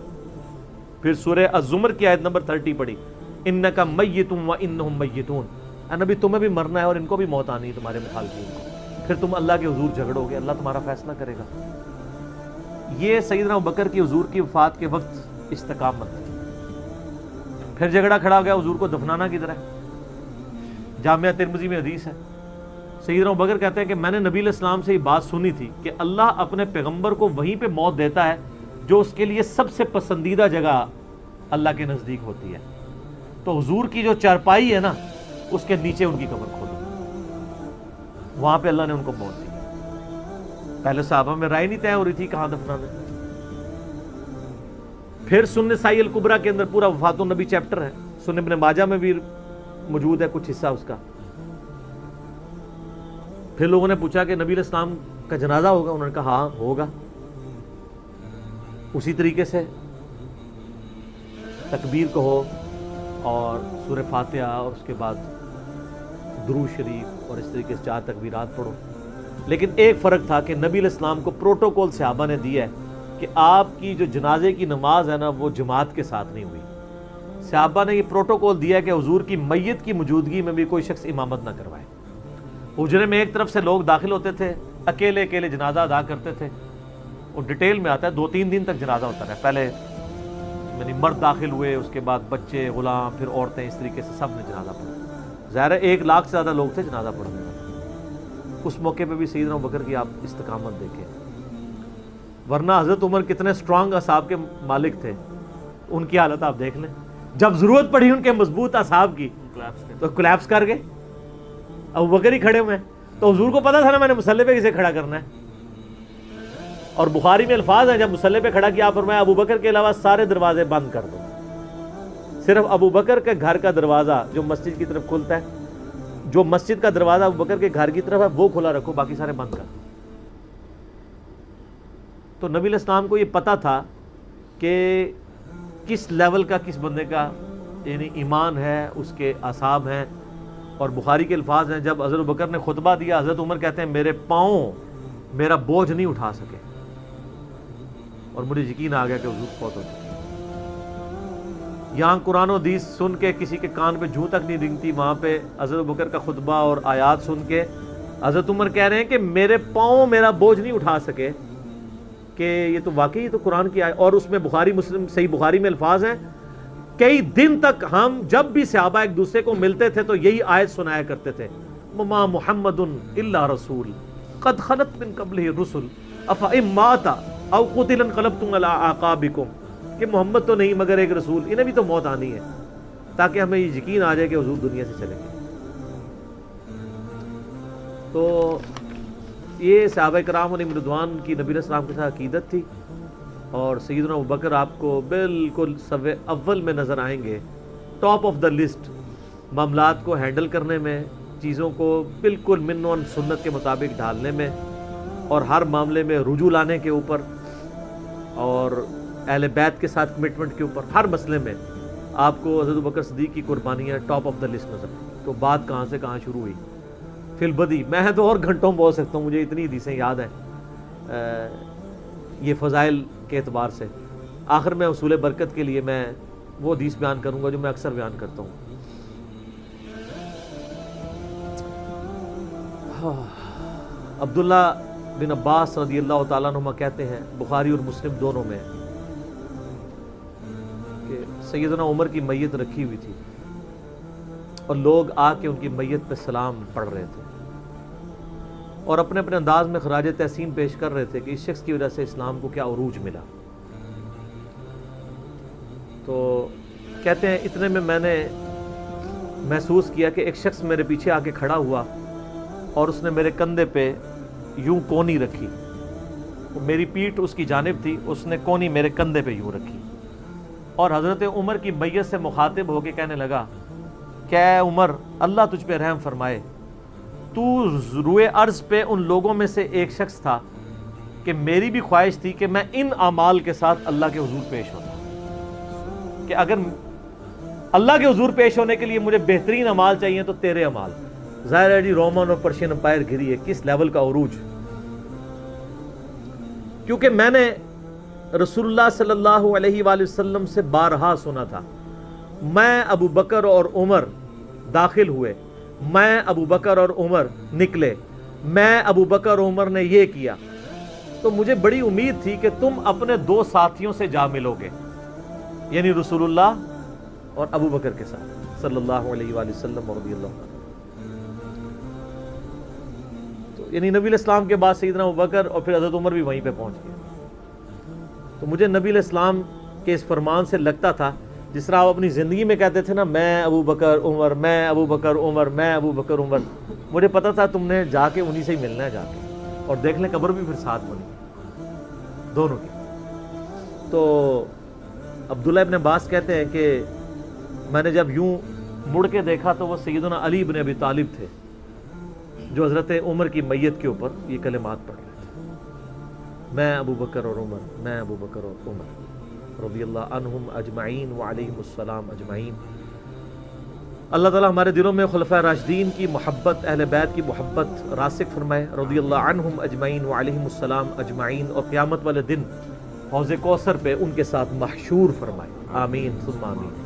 پھر سورہ الزمر کی آیت نمبر 30 پڑھی، انک میت وانہم میتون، اے نبی تمہیں بھی مرنا ہے اور ان کو بھی موت آنی ہے تمہارے مخالفین کو، پھر تم اللہ کے حضور جھگڑو گے، اللہ تمہارا فیصلہ کرے گا۔ یہ سیدنا ابوبکر کی حضور کی وفات کے وقت استقامت تھی۔ پھر جھگڑا کھڑا ہو گیا حضور کو دفنانا کدھر ہے؟ جامعہ ترمذی میں حدیث ہے، سیدنا ابوبکر کہتے ہیں کہ میں نے نبی علیہ السلام سے یہ بات سنی تھی کہ اللہ اپنے پیغمبر کو وہیں پہ موت دیتا ہے جو اس کے لیے سب سے پسندیدہ جگہ اللہ کے نزدیک ہوتی ہے، تو حضور کی جو چارپائی ہے نا اس کے نیچے ان کی قبر کھولو، وہاں پہ اللہ نے ان کو موت دی۔ پہلے صحابہ میں رائے نہیں طے ہو رہی تھی کہاں دفنانا۔ پھر سنن نسائی الکبریٰ کے اندر پورا وفات النبی چیپٹر ہے، سنن ابن ماجہ میں بھی موجود ہے کچھ حصہ اس کا۔ پھر لوگوں نے پوچھا کہ نبی علیہ السلام کا جنازہ ہوگا؟ انہوں نے کہا ہاں ہوگا۔ اسی طریقے سے تکبیر کہو اور سورہ فاتحہ اور اس کے بعد درود شریف اور اس طریقے سے 4 تکبیرات پڑھو۔ لیکن ایک فرق تھا کہ نبی علیہ السلام کو پروٹوکول صحابہ نے دیا ہے کہ آپ کی جو جنازے کی نماز ہے نا وہ جماعت کے ساتھ نہیں ہوئی۔ صحابہ نے یہ پروٹوکول دیا کہ حضور کی میت کی موجودگی میں بھی کوئی شخص امامت نہ کروائے۔ حجرے میں ایک طرف سے لوگ داخل ہوتے تھے، اکیلے اکیلے جنازہ ادا کرتے تھے، اور ڈیٹیل میں آتا ہے 2-3 دن تک جنازہ ہوتا رہا۔ پہلے یعنی مرد داخل ہوئے، اس کے بعد بچے، غلام، پھر عورتیں، اس طریقے سے سب نے جنازہ پڑھا۔ ظاہر ہے 1 لاکھ سے زیادہ لوگ تھے جنازہ پڑھنے والے۔ اس موقع پہ بھی سیدنا ابوبکر کی آپ استقامت دیکھیں، ورنہ حضرت عمر کتنے اسٹرانگ اصحاب کے مالک تھے، ان کی حالت آپ دیکھ لیں۔ جب ضرورت پڑی ان کے مضبوط اصحاب کی تو کولیپس کر گئے، ابوبکر ہی کھڑے ہوئے ہیں۔ تو حضور کو پتا تھا نا میں نے مصلی پہ کسے کھڑا کرنا ہے. اور بخاری میں الفاظ ہیں جب مصلی پہ کھڑا کیا فرمایا ابو بکر کے علاوہ سارے دروازے بند کر دو, صرف ابو بکر کے گھر کا دروازہ جو مسجد کی طرف کھلتا ہے, جو مسجد کا دروازہ ابو بکر کے گھر کی طرف ہے وہ کھلا رکھو, باقی سارے بند کر دو. تو نبی علیہ السلام کو یہ پتا تھا کہ کس لیول کا کس بندے کا یعنی ایمان ہے, اس کے اعصاب ہیں. اور بخاری کے الفاظ ہیں جب حضرت بکر نے خطبہ دیا, حضرت عمر کہتے ہیں میرے پاؤں میرا بوجھ نہیں اٹھا سکے, اور مجھے یقین آ گیا کہ حضور فوت ہو چکے. یہاں قرآن و حدیث سن کے کسی کے کان پہ جوں تک نہیں رنگتی, وہاں پہ حضرت بکر کا خطبہ اور آیات سن کے حضرت عمر کہہ رہے ہیں کہ میرے پاؤں میرا بوجھ نہیں اٹھا سکے, کہ یہ تو واقعی تو قرآن کی آیت. اور اس میں بخاری مسلم صحیح بخاری میں الفاظ ہیں کئی دن تک ہم جب بھی صحابہ ایک دوسرے کو ملتے تھے تو یہی آیت سنایا کرتے تھے, مما محمد الا رسول قد خلت من قبلہ الرسل افئن مات او قتل انقلبتم علی اعقابکم, کہ محمد تو نہیں مگر ایک رسول, انہیں بھی تو موت آنی ہے, تاکہ ہمیں یہ یقین آ جائے کہ حضور دنیا سے چلے گئے. تو یہ صحابہ کرام علیہم رضوان کی نبی علیہ السلام کے ساتھ عقیدت تھی. اور سیدنا ابوبکر آپ کو بالکل صف اول میں نظر آئیں گے, ٹاپ آف دا لسٹ, معاملات کو ہینڈل کرنے میں, چیزوں کو بالکل من و سنت کے مطابق ڈھالنے میں, اور ہر معاملے میں رجوع لانے کے اوپر, اور اہل بیت کے ساتھ کمٹمنٹ کے اوپر, ہر مسئلے میں آپ کو حضرت ابوبکر صدیق کی قربانیاں ٹاپ آف دا لسٹ نظر. تو بات کہاں سے کہاں شروع ہوئی, فی البدی میں تو اور گھنٹوں بول سکتا ہوں, مجھے اتنی حدیثیں یاد ہیں یہ فضائل کے اعتبار سے. آخر میں اصول برکت کے لیے میں وہ حدیث بیان کروں گا جو میں اکثر بیان کرتا ہوں. عبداللہ بن عباس رضی اللہ تعالیٰ عنہما کہتے ہیں, بخاری اور مسلم دونوں میں, کہ سیدنا عمر کی میت رکھی ہوئی تھی اور لوگ آ کے ان کی میت پہ سلام پڑھ رہے تھے اور اپنے اپنے انداز میں خراج تحسین پیش کر رہے تھے کہ اس شخص کی وجہ سے اسلام کو کیا عروج ملا. تو کہتے ہیں اتنے میں نے محسوس کیا کہ ایک شخص میرے پیچھے آ کے کھڑا ہوا اور اس نے میرے کندھے پہ یوں کونی رکھی, میری پیٹھ اس کی جانب تھی, اس نے کونی میرے کندھے پہ یوں رکھی, اور حضرت عمر کی میت سے مخاطب ہو کے کہنے لگا کہ اے عمر اللہ تجھ پہ رحم فرمائے, تو روئے ارض پہ ان لوگوں میں سے ایک شخص تھا کہ میری بھی خواہش تھی کہ میں ان اعمال کے ساتھ اللہ کے حضور پیش ہوتا, کہ اگر اللہ کے حضور پیش ہونے کے لیے مجھے بہترین اعمال چاہیے تو تیرے اعمال. ظاہر ہے جی رومن اور پرشین امپائر گھری ہے, کس لیول کا عروج, کیونکہ میں نے رسول اللہ صلی اللہ علیہ وآلہ وسلم سے بارہا سنا تھا, میں ابو بکر اور عمر داخل ہوئے, میں ابو بکر اور عمر نکلے, میں ابو بکر اور عمر نے یہ کیا. تو مجھے بڑی امید تھی کہ تم اپنے دو ساتھیوں سے جا ملو گے, یعنی رسول اللہ اور ابو بکر کے ساتھ صلی اللہ علیہ وآلہ وسلم رضی اللہ عنہ. تو یعنی نبی علیہ السلام کے بعد سیدنا ابو بکر اور پھر حضرت عمر بھی وہیں پہ پہنچ گئے. تو مجھے نبی علیہ السلام کے اس فرمان سے لگتا تھا جس طرح آپ اپنی زندگی میں کہتے تھے نا, میں ابو بکر عمر, میں ابو بکر عمر, میں ابو بکر عمر, مجھے پتا تھا تم نے جا کے انہی سے ہی ملنا ہے جا کے, اور دیکھ لیں قبر بھی پھر ساتھ بنی دونوں کی. تو عبداللہ ابن عباس کہتے ہیں کہ میں نے جب یوں مڑ کے دیکھا تو وہ سیدنا علی بن ابی طالب تھے جو حضرت عمر کی میت کے اوپر یہ کلمات پڑھ رہے تھے, میں ابو بکر اور عمر, میں ابو بکر اور عمر رضی اللہ عنہم اجمعین وعلیہم السلام اجمعین. اللہ تعالیٰ ہمارے دلوں میں خلفائے راشدین کی محبت, اہل بیت کی محبت راسخ فرمائے رضی اللہ عنہم اجمعین وعلیہم السلام اجمعین, اور قیامت والے دن حوض کوثر پہ ان کے ساتھ محشور فرمائے. آمین ثم آمین.